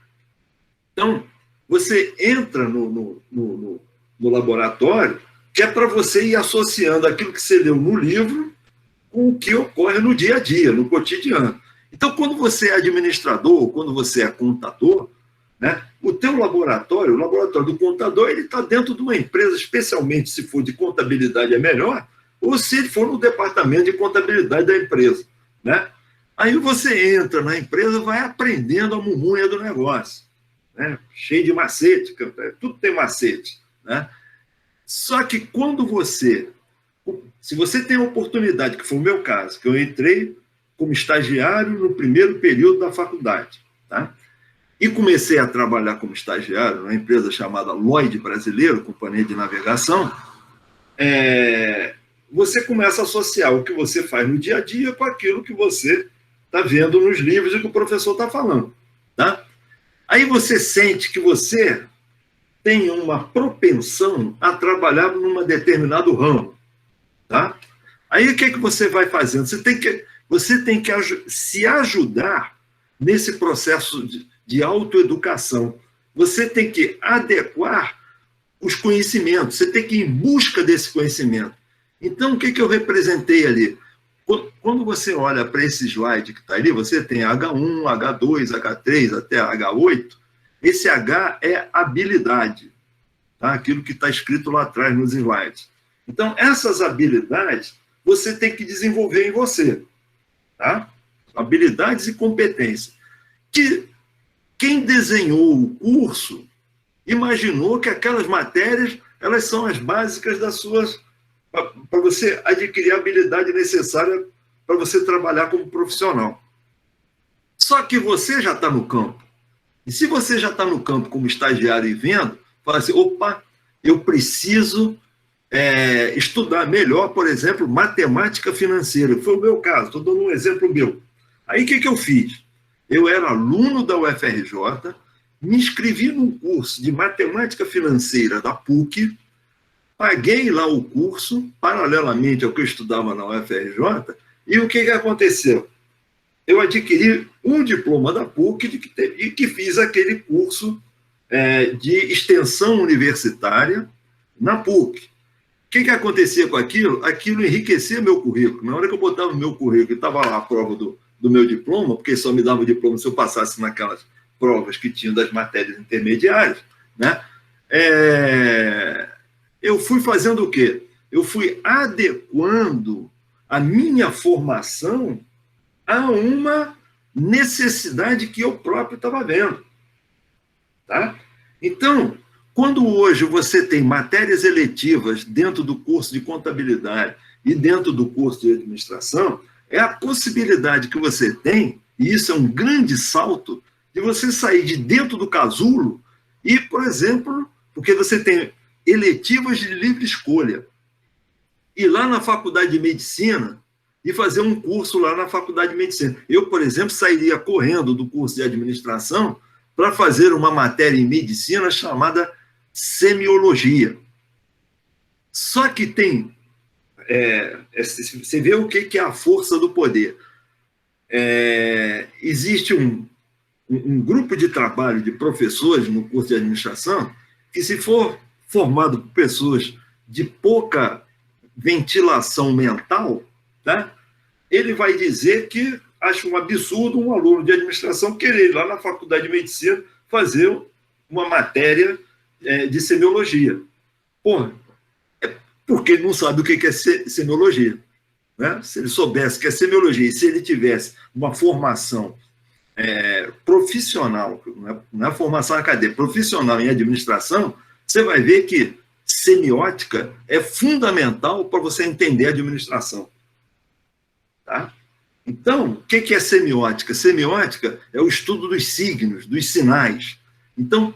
Então, você entra no laboratório, que é para você ir associando aquilo que você leu no livro com o que ocorre no dia a dia, no cotidiano. Então, quando você é administrador, quando você é contador, né, o teu laboratório, o laboratório do contador, ele está dentro de uma empresa, especialmente se for de contabilidade é melhor, ou se ele for no departamento de contabilidade da empresa. Né? Aí você entra na empresa, vai aprendendo a murmunha do negócio. Né? Cheio de macete, tudo tem macete. Né? Só que quando se você tem a oportunidade, que foi o meu caso, que eu entrei como estagiário no primeiro período da faculdade, tá? E comecei a trabalhar como estagiário numa empresa chamada Lloyd Brasileiro, companhia de navegação, você começa a associar o que você faz no dia a dia com aquilo que você está vendo nos livros e que o professor está falando. Tá? Aí você sente que você tem uma propensão a trabalhar num determinado ramo. Tá? Aí o que você vai fazendo? Você tem que se ajudar nesse processo de autoeducação. Você tem que adequar os conhecimentos, você tem que ir em busca desse conhecimento. Então, o que eu representei ali? Quando você olha para esse slide que está ali, você tem H1, H2, H3 até H8. Esse H é habilidade, tá? Aquilo que está escrito lá atrás nos slides. Então, essas habilidades você tem que desenvolver em você, tá? Habilidades e competências. Quem desenhou o curso imaginou que aquelas matérias elas são as básicas das suas para você adquirir a habilidade necessária para você trabalhar como profissional. Só que você já está no campo. E se você já está no campo como estagiário e vendo, fala assim, opa, eu preciso estudar melhor, por exemplo, matemática financeira. Foi o meu caso, estou dando um exemplo meu. Aí o que eu fiz? Eu era aluno da UFRJ, me inscrevi num curso de matemática financeira da PUC, paguei lá o curso, paralelamente ao que eu estudava na UFRJ, e o que aconteceu? Eu adquiri um diploma da PUC e que fiz aquele curso de extensão universitária na PUC. O que acontecia com aquilo? Aquilo enriquecia meu currículo. Na hora que eu botava no meu currículo, estava lá a prova do meu diploma, porque só me dava o diploma se eu passasse naquelas provas que tinham das matérias intermediárias, né? Eu fui fazendo o quê? Eu fui adequando a minha formação a uma necessidade que eu próprio estava vendo. Tá? Então, quando hoje você tem matérias eletivas dentro do curso de contabilidade e dentro do curso de administração, é a possibilidade que você tem, e isso é um grande salto, de você sair de dentro do casulo e, por exemplo, porque você tem eletivas de livre escolha, ir lá na faculdade de medicina e fazer um curso lá na faculdade de medicina. Eu, por exemplo, sairia correndo do curso de administração para fazer uma matéria em medicina chamada semiologia. Só que tem... você vê o que é a força do poder. Existe um grupo de trabalho de professores no curso de administração que, se for formado por pessoas de pouca ventilação mental, tá? Ele vai dizer que acha um absurdo um aluno de administração querer ir lá na faculdade de medicina fazer uma matéria de semiologia. Porra, porque ele não sabe o que é semiologia. Né? Se ele soubesse que é semiologia e se ele tivesse uma formação profissional, não é formação acadêmica, profissional em administração, você vai ver que semiótica é fundamental para você entender a administração. Tá? Então, o que é semiótica? Semiótica é o estudo dos signos, dos sinais. Então,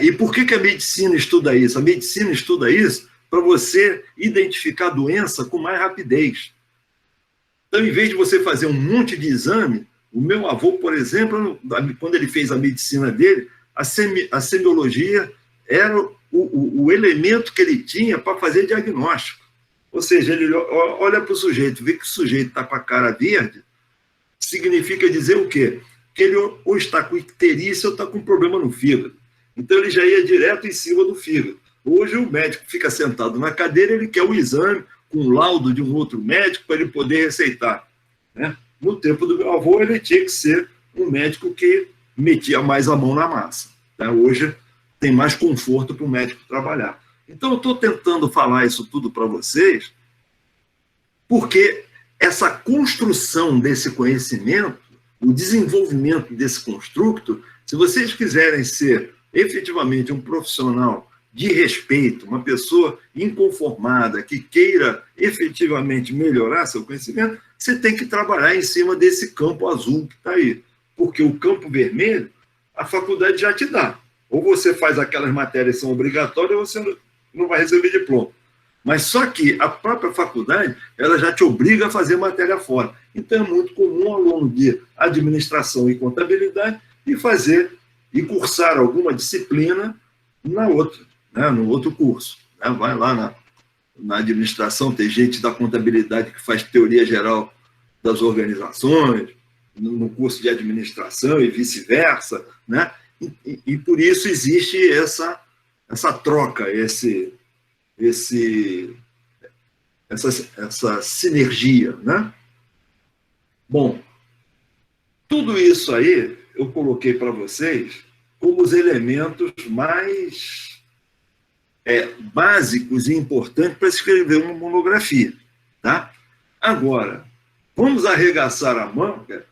e por que a medicina estuda isso? A medicina estuda isso para você identificar a doença com mais rapidez. Então, em vez de você fazer um monte de exame, o meu avô, por exemplo, quando ele fez a medicina dele, a semiologia era o elemento que ele tinha para fazer diagnóstico. Ou seja, ele olha para o sujeito, vê que o sujeito está com a cara verde, significa dizer o quê? Que ele ou está com icterícia ou está com problema no fígado. Então, ele já ia direto em cima do fígado. Hoje, o médico fica sentado na cadeira, ele quer o exame com o laudo de um outro médico para ele poder receitar. Né? No tempo do meu avô, ele tinha que ser um médico que metia mais a mão na massa. Né? Hoje, tem mais conforto para o médico trabalhar. Então, eu estou tentando falar isso tudo para vocês, porque essa construção desse conhecimento, o desenvolvimento desse construto, se vocês quiserem ser efetivamente um profissional de respeito, uma pessoa inconformada, que queira efetivamente melhorar seu conhecimento, você tem que trabalhar em cima desse campo azul que está aí. Porque o campo vermelho, a faculdade já te dá. Ou você faz aquelas matérias que são obrigatórias, ou você não vai receber diploma. Mas só que a própria faculdade, ela já te obriga a fazer matéria fora. Então é muito comum um aluno de administração e contabilidade e cursar alguma disciplina na outra, né, no outro curso. Né? Vai lá na administração, tem gente da contabilidade que faz teoria geral das organizações, no curso de administração e vice-versa, né? E por isso existe essa troca, essa sinergia, né? Bom, tudo isso aí eu coloquei para vocês como os elementos mais básicos e importantes para escrever uma monografia, tá? Agora, vamos arregaçar a manga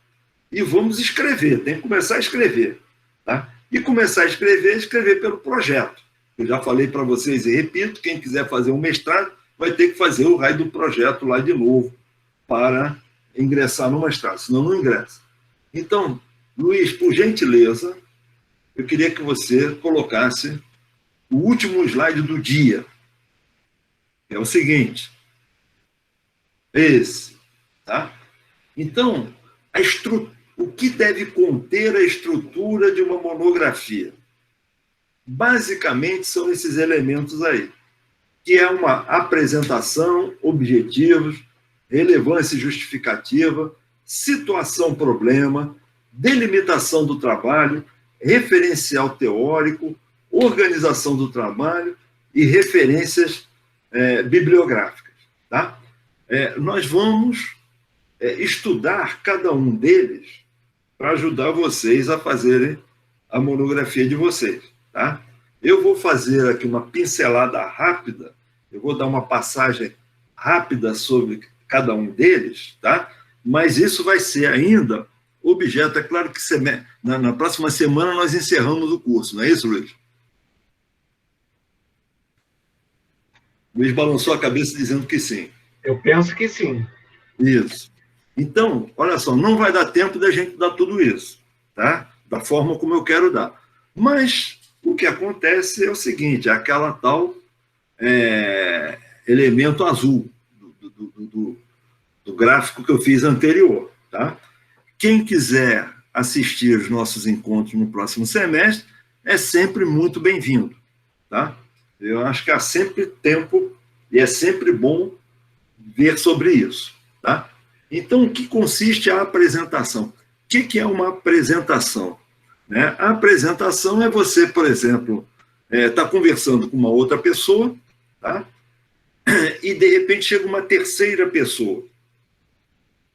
e vamos escrever, tem que começar a escrever, tá? E começar a escrever pelo projeto. Eu já falei para vocês e repito, quem quiser fazer um mestrado vai ter que fazer o raio do projeto lá de novo para ingressar no mestrado, senão não ingressa. Então, Luiz, por gentileza, eu queria que você colocasse o último slide do dia. É o seguinte, esse, tá? Então, o que deve conter a estrutura de uma monografia? Basicamente, são esses elementos aí, que é uma apresentação, objetivos, relevância e justificativa, situação-problema, delimitação do trabalho, referencial teórico, organização do trabalho e referências bibliográficas. Tá? Nós vamos estudar cada um deles para ajudar vocês a fazerem a monografia de vocês. Tá? Eu vou fazer aqui uma pincelada rápida, eu vou dar uma passagem rápida sobre cada um deles, tá? Mas isso vai ser ainda objeto. É claro que na próxima semana nós encerramos o curso, não é isso, Luiz? Luiz balançou a cabeça dizendo que sim. Eu penso que sim. Isso. Então, olha só, não vai dar tempo da gente dar tudo isso, tá? Da forma como eu quero dar. Mas o que acontece é o seguinte, é aquela tal elemento azul do gráfico que eu fiz anterior, tá? Quem quiser assistir os nossos encontros no próximo semestre é sempre muito bem-vindo, tá? Eu acho que há sempre tempo e é sempre bom ver sobre isso, tá? Então, o que consiste a apresentação? O que é uma apresentação? Né? A apresentação é você, por exemplo, tá conversando com uma outra pessoa, tá? E, de repente, chega uma terceira pessoa.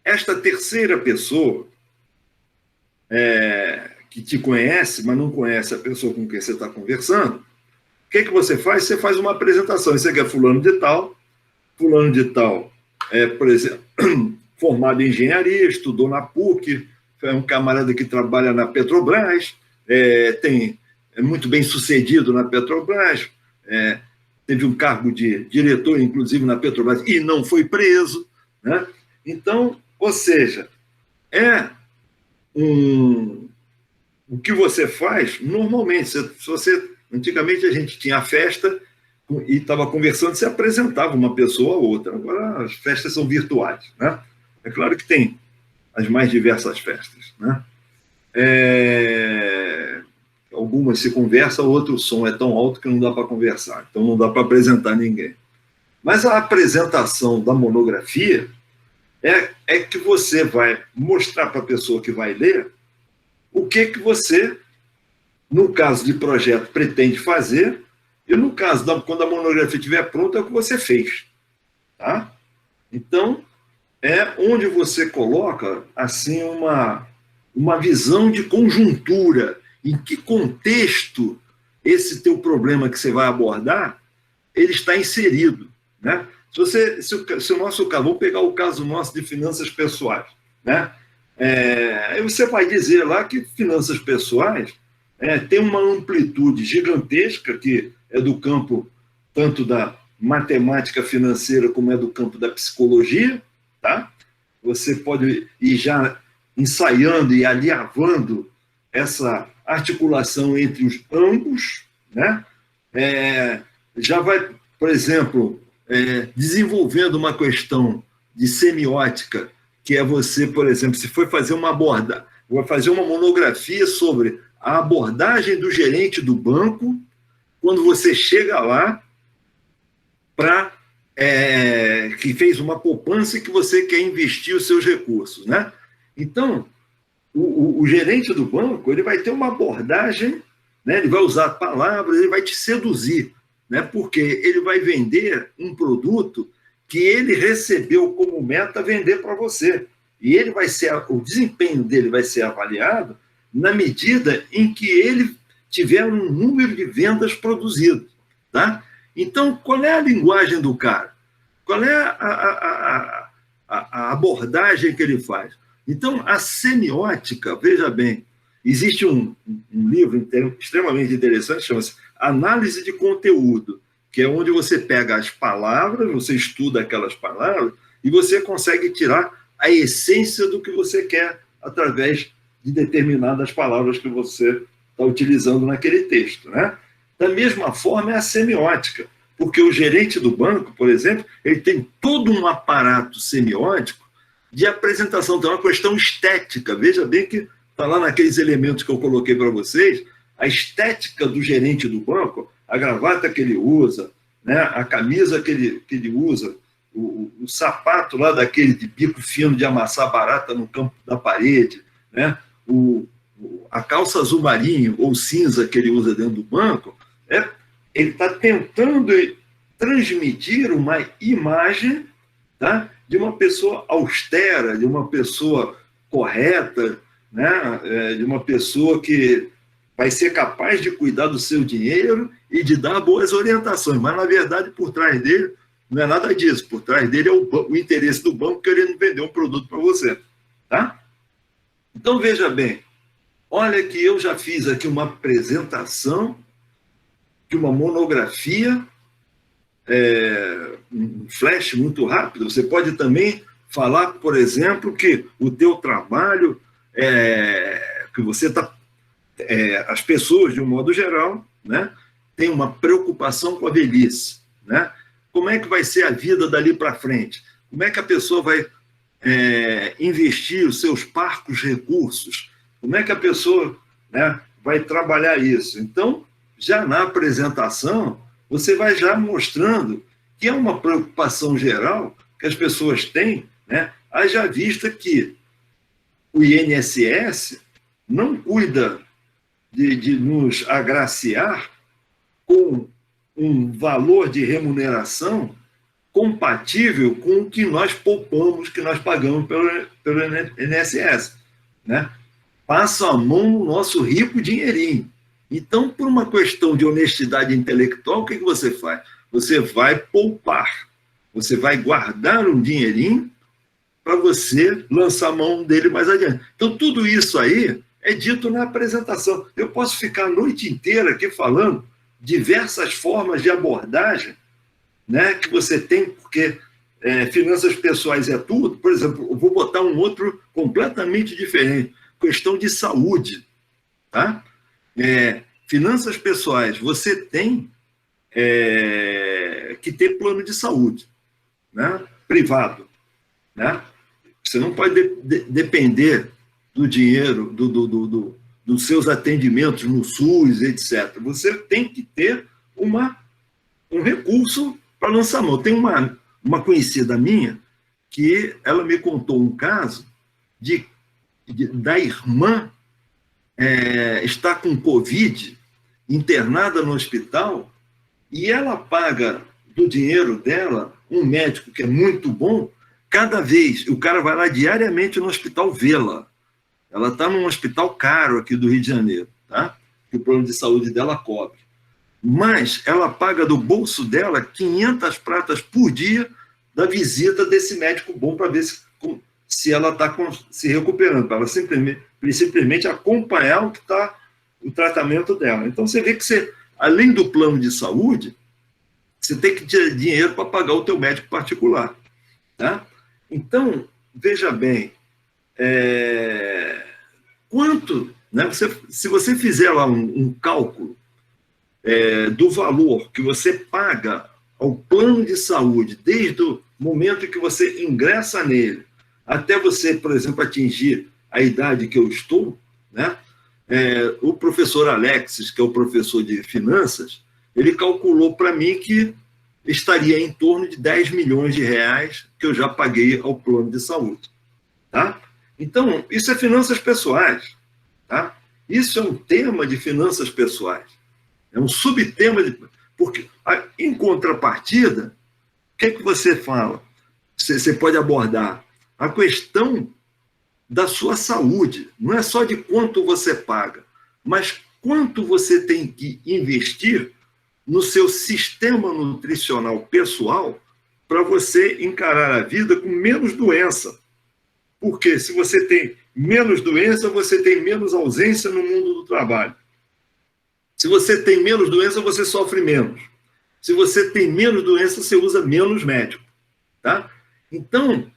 Esta terceira pessoa, que te conhece, mas não conhece a pessoa com quem você está conversando, o que você faz? Você faz uma apresentação. Você quer fulano de tal, por exemplo, formado em engenharia, estudou na PUC, é um camarada que trabalha na Petrobras, é muito bem sucedido na Petrobras, teve um cargo de diretor, inclusive, na Petrobras, e não foi preso. Né? Então, ou seja, o que você faz, normalmente, antigamente a gente tinha a festa e estava conversando, se apresentava uma pessoa ou outra. Agora as festas são virtuais. Né? É claro que tem as mais diversas festas. Né? Algumas se conversam, outro som é tão alto que não dá para conversar, então não dá para apresentar ninguém. Mas a apresentação da monografia é que você vai mostrar para a pessoa que vai ler o que você, no caso de projeto, pretende fazer, e no caso, quando a monografia estiver pronta, é o que você fez. Tá? Então, é onde você coloca assim uma visão de conjuntura, em que contexto esse teu problema que você vai abordar, ele está inserido. Né? Se o nosso caso, vou pegar o caso nosso de finanças pessoais, né? Aí você vai dizer lá que finanças pessoais tem uma amplitude gigantesca, que é do campo tanto da matemática financeira como é do campo da psicologia, tá? Você pode ir já ensaiando e alinhavando essa articulação entre os ambos, né? Já vai, por exemplo, desenvolvendo uma questão de semiótica, que é você, por exemplo, se for fazer vai fazer uma monografia sobre a abordagem do gerente do banco quando você chega lá que fez uma poupança e que você quer investir os seus recursos, né? Então, o gerente do banco ele vai ter uma abordagem né? Ele vai usar palavras, ele vai te seduzir, né? Porque ele vai vender um produto que ele recebeu como meta vender para você. E ele vai ser, o desempenho dele vai ser avaliado na medida em que ele tiver um número de vendas produzidas, tá? Então, qual é a linguagem do cara? Qual é a abordagem que ele faz? Então, a semiótica, veja bem, existe um livro extremamente interessante, chama-se Análise de Conteúdo, que é onde você pega as palavras, você estuda aquelas palavras e você consegue tirar a essência do que você quer através de determinadas palavras que você está utilizando naquele texto, né? Da mesma forma é a semiótica, porque o gerente do banco, por exemplo, ele tem todo um aparato semiótico de apresentação, tem uma questão estética. Veja bem que está lá naqueles elementos que eu coloquei para vocês, a estética do gerente do banco, a gravata que ele usa, né, a camisa que ele usa, o sapato lá daquele de bico fino de amassar barata no campo da parede, né, a calça azul marinho ou cinza que ele usa dentro do banco, ele está tentando transmitir uma imagem, tá, de uma pessoa austera, de uma pessoa correta, né, de uma pessoa que vai ser capaz de cuidar do seu dinheiro e de dar boas orientações. Mas, na verdade, por trás dele, não é nada disso. Por trás dele é o interesse do banco querendo vender um produto para você. Tá? Então, veja bem, olha que eu já fiz aqui uma apresentação de uma monografia, um flash muito rápido. Você pode também falar, por exemplo, que o teu trabalho, que você está... as pessoas, de um modo geral, né, têm uma preocupação com a velhice. Né? Como é que vai ser a vida dali para frente? Como é que a pessoa vai investir os seus parcos recursos? Como é que a pessoa, né, vai trabalhar isso? Então, já na apresentação, você vai já mostrando que é uma preocupação geral que as pessoas têm, né? Haja vista que o INSS não cuida de nos agraciar com um valor de remuneração compatível com o que nós poupamos, que nós pagamos pelo INSS. Né? Passa a mão no nosso rico dinheirinho. Então, por uma questão de honestidade intelectual, o que você faz? Você vai poupar, você vai guardar um dinheirinho para você lançar a mão dele mais adiante. Então, tudo isso aí é dito na apresentação. Eu posso ficar a noite inteira aqui falando diversas formas de abordagem, né, que você tem, porque finanças pessoais é tudo. Por exemplo, eu vou botar um outro completamente diferente, questão de saúde. Tá? Finanças pessoais, você tem que ter plano de saúde, né, privado. Né? Você não pode depender do dinheiro, dos seus atendimentos no SUS, etc. Você tem que ter um recurso para lançar mão. Tem uma conhecida minha que ela me contou um caso da irmã estar com Covid, internada no hospital, e ela paga do dinheiro dela um médico que é muito bom, cada vez, o cara vai lá diariamente no hospital vê-la. Ela está num hospital caro aqui do Rio de Janeiro, tá? Que o plano de saúde dela cobre. Mas ela paga do bolso dela 500 pratas por dia da visita desse médico bom para ver se ela está se recuperando, para ela simplesmente acompanhar o tratamento dela. Então, você vê que você, além do plano de saúde, você tem que ter dinheiro para pagar o teu médico particular. Tá? Então, veja bem, quanto, né, se você fizer lá um cálculo do valor que você paga ao plano de saúde, desde o momento que você ingressa nele, até você, por exemplo, atingir a idade que eu estou, né, o professor Alexis, que é o professor de finanças, ele calculou para mim que estaria em torno de 10 milhões de reais que eu já paguei ao plano de saúde. Tá? Então, isso é finanças pessoais. Tá? Isso é um tema de finanças pessoais. É um subtema porque, em contrapartida, o que é que você fala? Você pode abordar a questão da sua saúde. Não é só de quanto você paga, mas quanto você tem que investir no seu sistema nutricional pessoal para você encarar a vida com menos doença. Porque se você tem menos doença, você tem menos ausência no mundo do trabalho. Se você tem menos doença, você sofre menos. Se você tem menos doença, você usa menos médico. Tá? Então,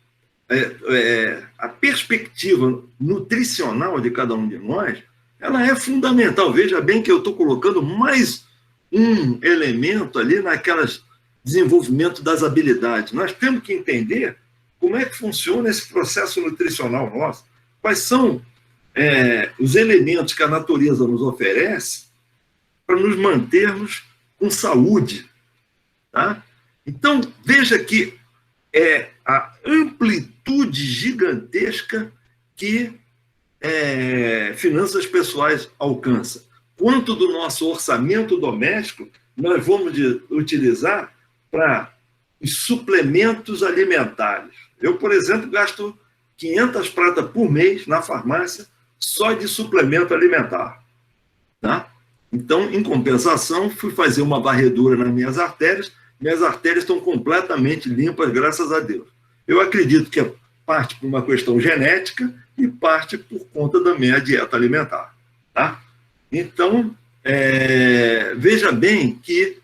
a perspectiva nutricional de cada um de nós, ela é fundamental. Veja bem que eu estou colocando mais um elemento ali naquelas desenvolvimento das habilidades. Nós temos que entender como é que funciona esse processo nutricional nosso, quais são os elementos que a natureza nos oferece para nos mantermos com saúde. Tá? Então, veja que é a amplitude gigantesca que finanças pessoais alcança. Quanto do nosso orçamento doméstico nós vamos utilizar para os suplementos alimentares. Eu, por exemplo, gasto 500 pratas por mês na farmácia só de suplemento alimentar. Tá? Então, em compensação, fui fazer uma varredura nas minhas artérias estão completamente limpas, graças a Deus. Eu acredito que é parte por uma questão genética e parte por conta da minha dieta alimentar. Tá? Então, veja bem que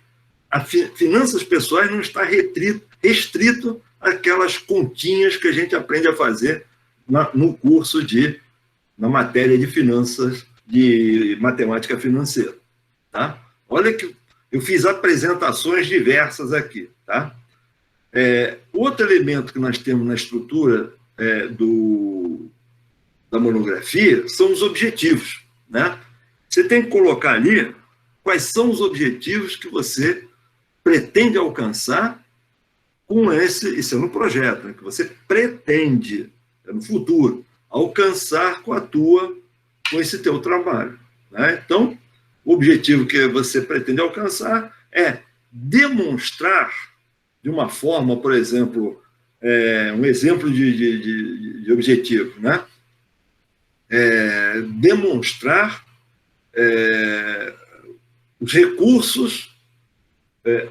as finanças pessoais não está restrito àquelas continhas que a gente aprende a fazer no curso na matéria de finanças, de matemática financeira. Tá? Olha que eu fiz apresentações diversas aqui. Tá? Outro elemento que nós temos na estrutura da monografia são os objetivos. Né? Você tem que colocar ali quais são os objetivos que você pretende alcançar com esse é um projeto, né, que você pretende, no futuro, alcançar com esse teu trabalho. Né? Então, o objetivo que você pretende alcançar é demonstrar de uma forma, por exemplo, um exemplo de objetivo, né? Demonstrar os recursos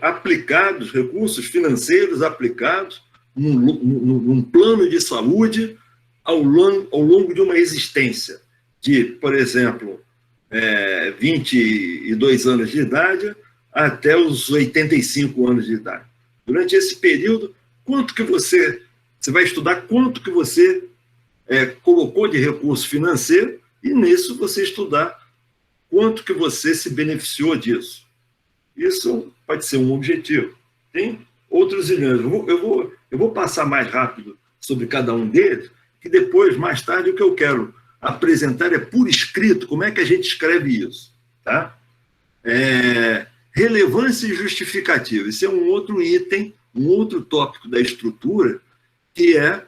aplicados, recursos financeiros aplicados num plano de saúde ao longo de uma existência de, por exemplo, 22 anos de idade até os 85 anos de idade. Durante esse período, quanto que você vai estudar, quanto que você colocou de recurso financeiro e nisso você estudar quanto que você se beneficiou disso. Isso pode ser um objetivo. Tem outros ilhões. Eu vou passar mais rápido sobre cada um deles, que depois, mais tarde, o que eu quero apresentar é por escrito como é que a gente escreve isso. Tá? Relevância e justificativa. Isso é um outro item, um outro tópico da estrutura, que é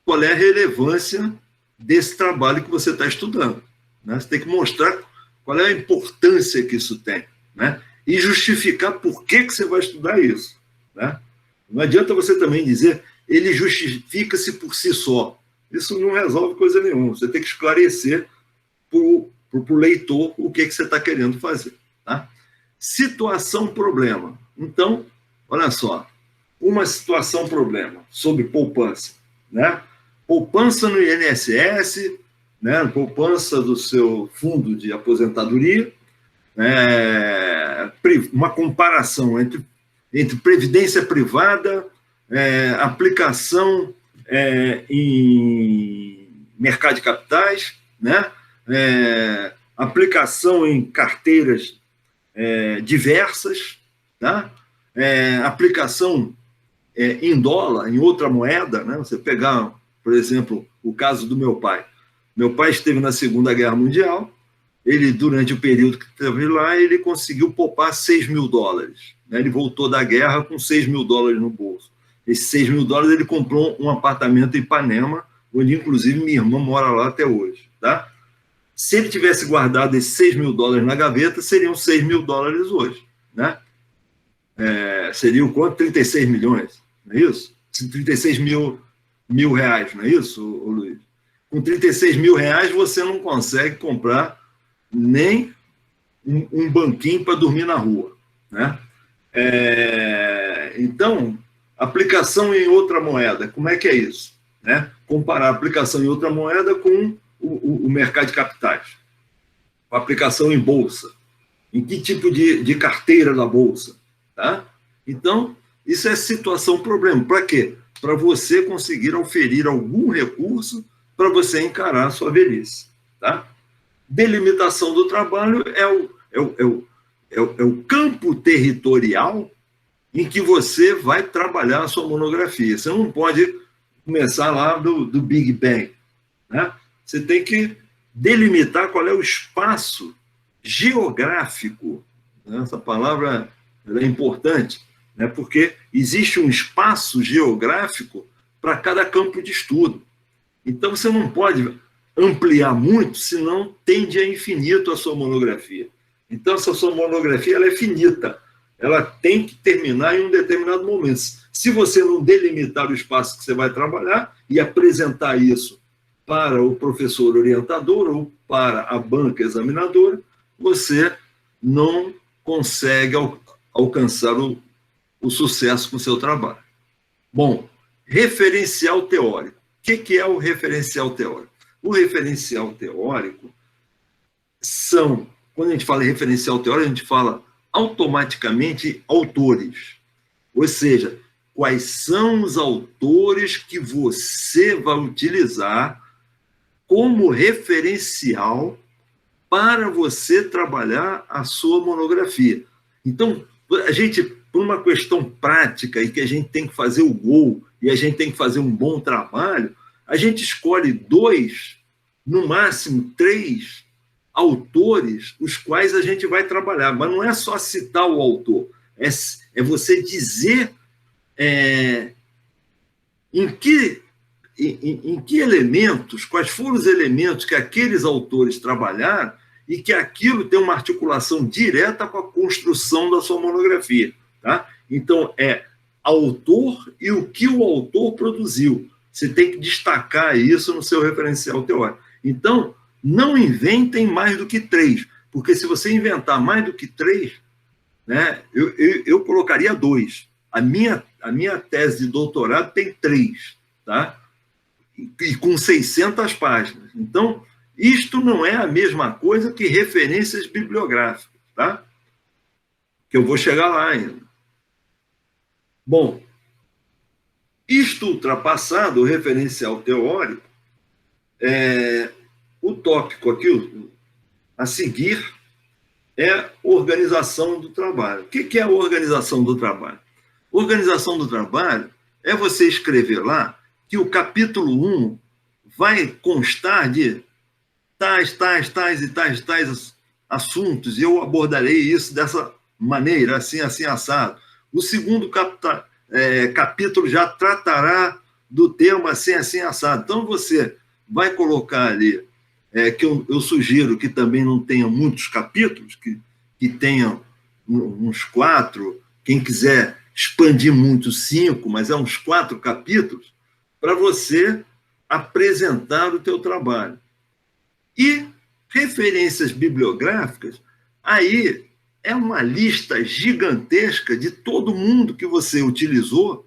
qual é a relevância desse trabalho que você está estudando. Né? Você tem que mostrar qual é a importância que isso tem. Né? E justificar por que você vai estudar isso. Né? Não adianta você também dizer ele justifica-se por si só. Isso não resolve coisa nenhuma. Você tem que esclarecer para o leitor o que você está querendo fazer. Tá? Situação-problema. Então, olha só, uma situação-problema sobre poupança. Né? Poupança no INSS, né? Poupança do seu fundo de aposentadoria, uma comparação entre previdência privada, aplicação em mercado de capitais, né? Aplicação em carteiras diversas, tá? Aplicação em dólar, em outra moeda. Né? Você pegar, por exemplo, o caso do meu pai. Meu pai esteve na Segunda Guerra Mundial. Ele, durante o período que esteve lá, ele conseguiu poupar $6.000. Né? Ele voltou da guerra com $6.000 no bolso. Esses $6.000 ele comprou um apartamento em Ipanema, onde, inclusive, minha irmã mora lá até hoje. Tá? Se ele tivesse guardado esses $6.000 na gaveta, seriam $6.000 hoje, né? Seria o quanto? 36 milhões, não é isso? 36 mil reais, não é isso, Luiz? Com 36 mil reais, você não consegue comprar nem um banquinho para dormir na rua, né? Então, aplicação em outra moeda, como é que é isso? Né? Comparar a aplicação em outra moeda com o mercado de capitais. A aplicação em bolsa. Em que tipo de carteira da bolsa? Tá? Então, isso é situação problema. Para quê? Para você conseguir oferir algum recurso para você encarar a sua velhice. Tá? Delimitação do trabalho é o campo territorial em que você vai trabalhar a sua monografia. Você não pode começar lá do Big Bang, né? Você tem que delimitar qual é o espaço geográfico. Né? Essa palavra é importante, né? Porque existe um espaço geográfico para cada campo de estudo. Então, você não pode ampliar muito, senão tende a infinito a sua monografia. Então, essa sua monografia ela é finita. Ela tem que terminar em um determinado momento. Se você não delimitar o espaço que você vai trabalhar e apresentar isso para o professor orientador ou para a banca examinadora, você não consegue alcançar o sucesso com o seu trabalho. Bom, referencial teórico. O que é o referencial teórico? O referencial teórico quando a gente fala em referencial teórico, a gente fala automaticamente autores. Ou seja, quais são os autores que você vai utilizar como referencial para você trabalhar a sua monografia. Então, a gente, por uma questão prática e que a gente tem que fazer o gol e a gente tem que fazer um bom trabalho, a gente escolhe 2, no máximo 3 autores os quais a gente vai trabalhar. Mas não é só citar o autor, é você dizer em que elementos, quais foram os elementos que aqueles autores trabalharam e que aquilo tem uma articulação direta com a construção da sua monografia. Tá? Então, é autor e o que o autor produziu. Você tem que destacar isso no seu referencial teórico. Então, não inventem mais do que 3, porque se você inventar mais do que 3, né, eu colocaria 2. A minha tese de doutorado tem 3, tá? E com 600 páginas. Então, isto não é a mesma coisa que referências bibliográficas, tá? Que eu vou chegar lá ainda. Bom, isto ultrapassado, o referencial teórico, o tópico aqui a seguir é organização do trabalho. O que é a organização do trabalho? Organização do trabalho é você escrever lá que o capítulo 1 vai constar de tais e tais assuntos, e eu abordarei isso dessa maneira, assim, assado. O segundo capítulo já tratará do tema assim, assado. Então, você vai colocar ali, que eu sugiro que também não tenha muitos capítulos, que tenha uns 4, quem quiser expandir muito 5, mas uns 4 capítulos, para você apresentar o teu trabalho. E referências bibliográficas, aí é uma lista gigantesca de todo mundo que você utilizou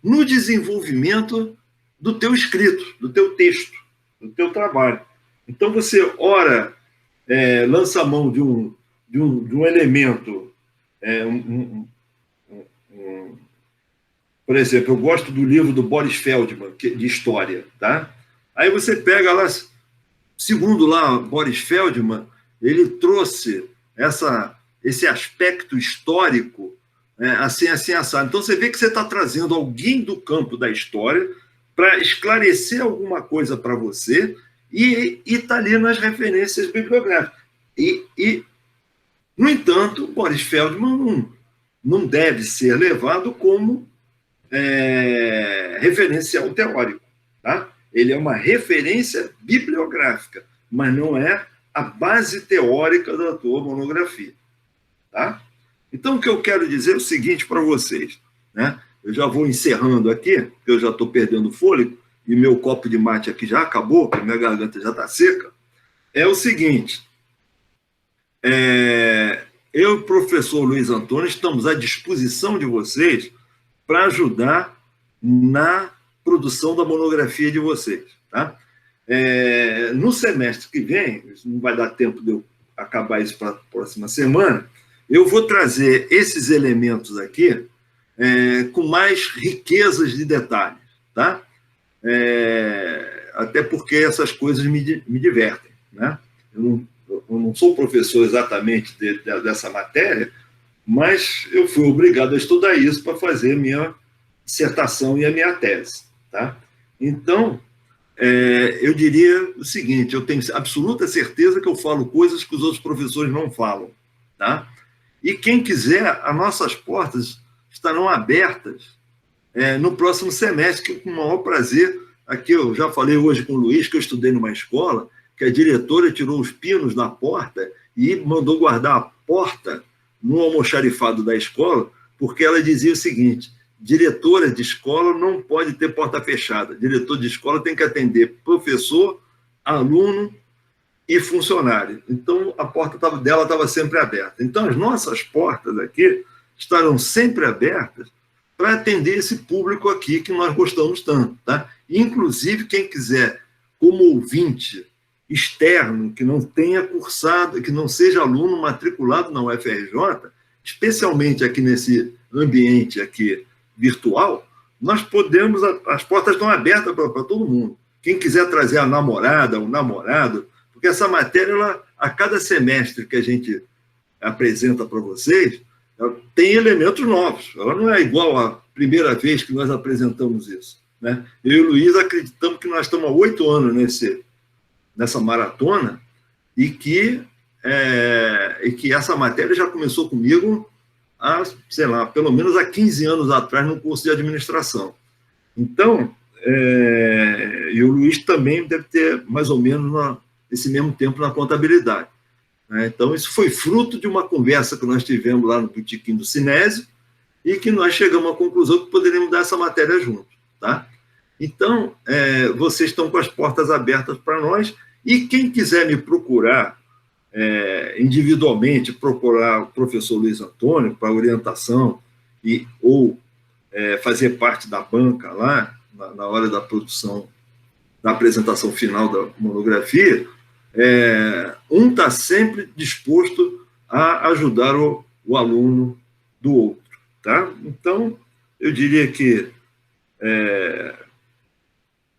no desenvolvimento do teu escrito, do teu texto, do teu trabalho. Então, você, ora, lança a mão de um elemento, por exemplo, eu gosto do livro do Boris Feldman, de história, tá? Aí você pega lá, segundo lá Boris Feldman, ele trouxe esse aspecto histórico assim, assado. Então, você vê que você está trazendo alguém do campo da história para esclarecer alguma coisa para você e está ali nas referências bibliográficas. No entanto, Boris Feldman não deve ser levado como referencial teórico. Tá? Ele é uma referência bibliográfica. mas não é a base teórica da tua monografia. Tá? Então, o que eu quero dizer é o seguinte para vocês, né? Eu já vou encerrando aqui, porque eu já estou perdendo fôlego, e meu copo de mate aqui já acabou, porque minha garganta já está seca. É o seguinte, eu e o professor Luiz Antônio estamos à disposição de vocês para ajudar na produção da monografia de vocês. Tá? No semestre que vem, não vai dar tempo de eu acabar isso para a próxima semana, eu vou trazer esses elementos aqui com mais riquezas de detalhes, tá? Até porque essas coisas me divertem, né? Eu não sou professor exatamente dessa matéria, mas eu fui obrigado a estudar isso para fazer minha dissertação e a minha tese, tá? Então, eu diria o seguinte, eu tenho absoluta certeza que eu falo coisas que os outros professores não falam, tá? E quem quiser, as nossas portas estarão abertas no próximo semestre, que com o maior prazer, aqui eu já falei hoje com o Luiz, que eu estudei numa escola, que a diretora tirou os pinos da porta e mandou guardar a porta no almoxarifado da escola, porque ela dizia o seguinte, diretora de escola não pode ter porta fechada, diretor de escola tem que atender professor, aluno e funcionário. Então, a porta dela estava sempre aberta. Então, as nossas portas aqui estarão sempre abertas para atender esse público aqui que nós gostamos tanto. Tá? Inclusive, quem quiser, como ouvinte externo, que não tenha cursado, que não seja aluno matriculado na UFRJ, especialmente aqui nesse ambiente aqui virtual, nós podemos, as portas estão abertas para todo mundo. Quem quiser trazer a namorada, o namorado, porque essa matéria, a cada semestre que a gente apresenta para vocês, ela tem elementos novos. Ela não é igual à primeira vez que nós apresentamos isso. Né? Eu e o Luiz acreditamos que nós estamos há 8 anos nessa maratona e que essa matéria já começou comigo há, sei lá, pelo menos há 15 anos atrás no curso de administração. Então, e o Luiz também deve ter mais ou menos esse mesmo tempo na contabilidade. Né? Então, isso foi fruto de uma conversa que nós tivemos lá no botequim do Sinésio e que nós chegamos à conclusão que poderíamos dar essa matéria junto. Tá? Então, vocês estão com as portas abertas para nós e quem quiser me procurar individualmente, procurar o professor Luiz Antônio para orientação ou fazer parte da banca lá, na hora da produção, da apresentação final da monografia, um está sempre disposto a ajudar o aluno do outro. Tá? Então, eu diria que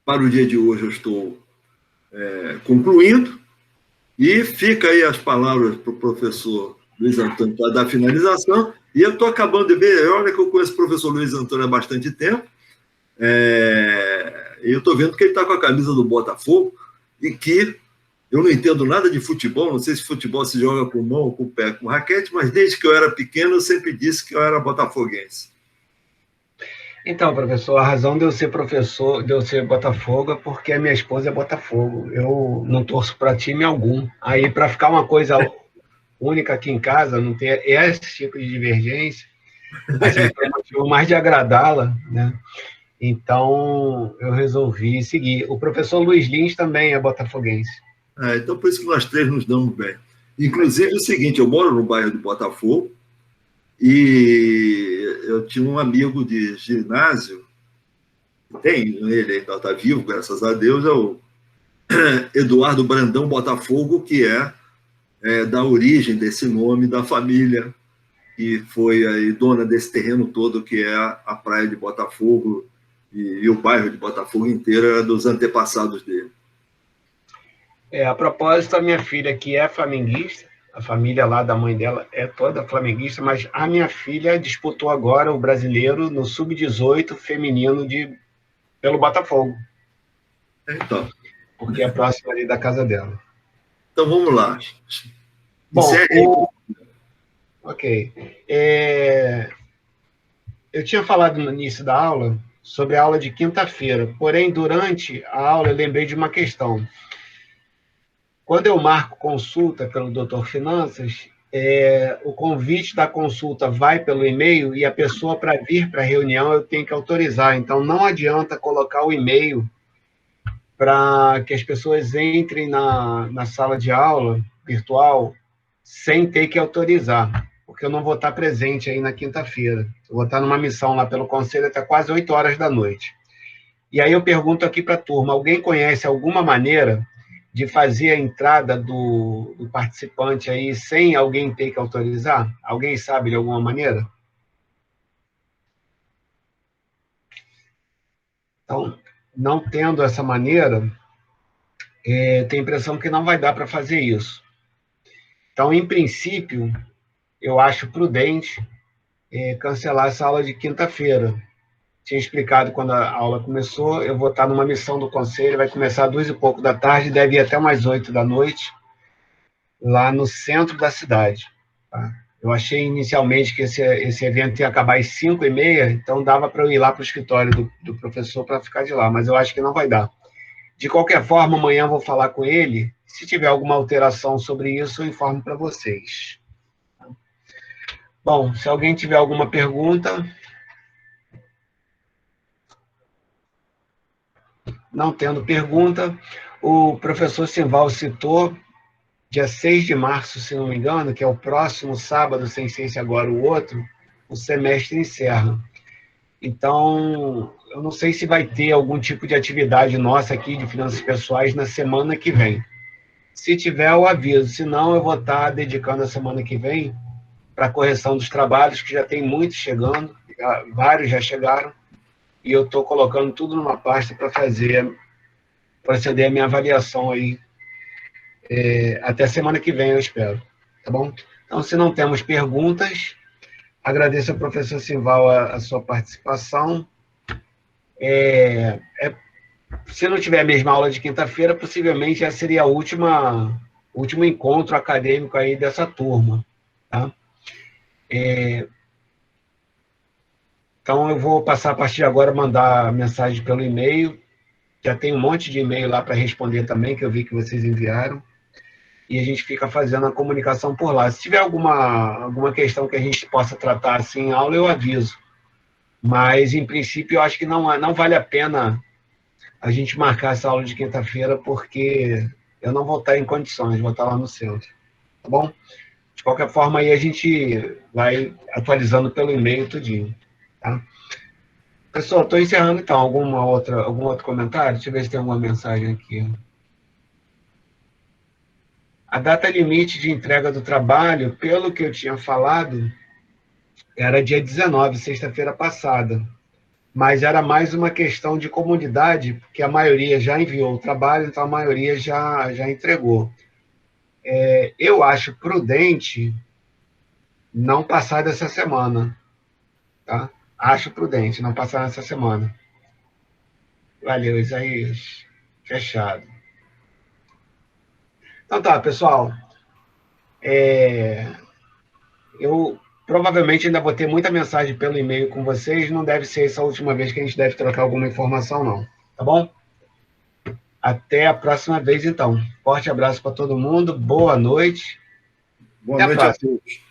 para o dia de hoje eu estou concluindo e fica aí as palavras para o professor Luiz Antônio para dar finalização e eu estou acabando de ver, olha que eu conheço o professor Luiz Antônio há bastante tempo, eu estou vendo que ele está com a camisa do Botafogo e que eu não entendo nada de futebol, não sei se futebol se joga com mão, com pé, com raquete, mas desde que eu era pequeno eu sempre disse que eu era botafoguense. Então, professor, a razão de eu ser professor, de eu ser Botafogo, é porque a minha esposa é Botafogo. Eu não torço para time algum. Aí, para ficar uma coisa única aqui em casa, não ter esse tipo de divergência, assim, foi um motivo mais de agradá-la, né? Então, eu resolvi seguir. O professor Luiz Lins também é botafoguense. Então, por isso que nós três nos damos bem. Inclusive, é o seguinte, eu moro no bairro de Botafogo e eu tinha um amigo de ginásio, ele ainda está vivo, graças a Deus, é o Eduardo Brandão Botafogo, que da origem desse nome da família, que foi aí dona desse terreno todo, que é a praia de Botafogo, e o bairro de Botafogo inteiro era dos antepassados dele. A propósito, a minha filha, que é flamenguista, a família lá da mãe dela é toda flamenguista, mas a minha filha disputou agora o brasileiro no sub-18 feminino pelo Botafogo. Então. Porque é próximo ali da casa dela. Então, vamos lá. Bom, ok. Eu tinha falado no início da aula sobre a aula de quinta-feira, porém, durante a aula, eu lembrei de uma questão. Quando eu marco consulta pelo Doutor Finanças, o convite da consulta vai pelo e-mail e a pessoa, para vir para a reunião, eu tenho que autorizar. Então, não adianta colocar o e-mail para que as pessoas entrem na sala de aula virtual sem ter que autorizar, porque eu não vou estar presente aí na quinta-feira. Eu vou estar numa missão lá pelo conselho até quase 8 horas da noite. E aí eu pergunto aqui para a turma, alguém conhece alguma maneira de fazer a entrada do participante aí sem alguém ter que autorizar? Alguém sabe de alguma maneira? Então, não tendo essa maneira, eu tenho a impressão que não vai dar para fazer isso. Então, em princípio, eu acho prudente cancelar essa aula de quinta-feira. Tinha explicado quando a aula começou, eu vou estar numa missão do conselho, vai começar às 2h pouco da tarde, deve ir até umas 8 da noite, lá no centro da cidade. Tá? Eu achei inicialmente que esse evento ia acabar às 5h30, então dava para eu ir lá para o escritório do professor para ficar de lá, mas eu acho que não vai dar. De qualquer forma, amanhã eu vou falar com ele, se tiver alguma alteração sobre isso, eu informo para vocês. Bom, se alguém tiver alguma pergunta... Não tendo pergunta, o professor Simval citou, dia 6 de março, se não me engano, que é o próximo sábado, sem ser esse agora o outro, o semestre encerra. Então, eu não sei se vai ter algum tipo de atividade nossa aqui de finanças pessoais na semana que vem. Se tiver, eu aviso. Se não, eu vou estar dedicando a semana que vem para a correção dos trabalhos, que já tem muitos chegando, vários já chegaram, e eu estou colocando tudo numa pasta para proceder a minha avaliação aí, até semana que vem, eu espero. Tá bom? Então, se não temos perguntas, agradeço ao professor Simval a sua participação. Se não tiver a mesma aula de quinta-feira, possivelmente essa seria o último encontro acadêmico aí dessa turma. Tá? Então, eu vou passar a partir de agora, mandar mensagem pelo e-mail. Já tem um monte de e-mail lá para responder também, que eu vi que vocês enviaram. E a gente fica fazendo a comunicação por lá. Se tiver alguma questão que a gente possa tratar assim em aula, eu aviso. Mas, em princípio, eu acho que não vale a pena a gente marcar essa aula de quinta-feira, porque eu não vou estar em condições, vou estar lá no centro. Tá bom? De qualquer forma, aí a gente vai atualizando pelo e-mail tudinho. Tá? Pessoal, estou encerrando então. Algum outro comentário? Deixa eu ver se tem alguma mensagem aqui. A data limite de entrega do trabalho, pelo que eu tinha falado, era dia 19, sexta-feira passada. Mas era mais uma questão de comunidade, porque a maioria já enviou o trabalho, então a maioria já entregou. Eu acho prudente não passar dessa semana. Tá? Acho prudente não passar nessa semana. Valeu, Isaías. Fechado. Então tá, pessoal. Eu provavelmente ainda vou ter muita mensagem pelo e-mail com vocês. Não deve ser essa a última vez que a gente deve trocar alguma informação, não. Tá bom? Até a próxima vez, então. Forte abraço para todo mundo. Boa noite. Boa noite a todos.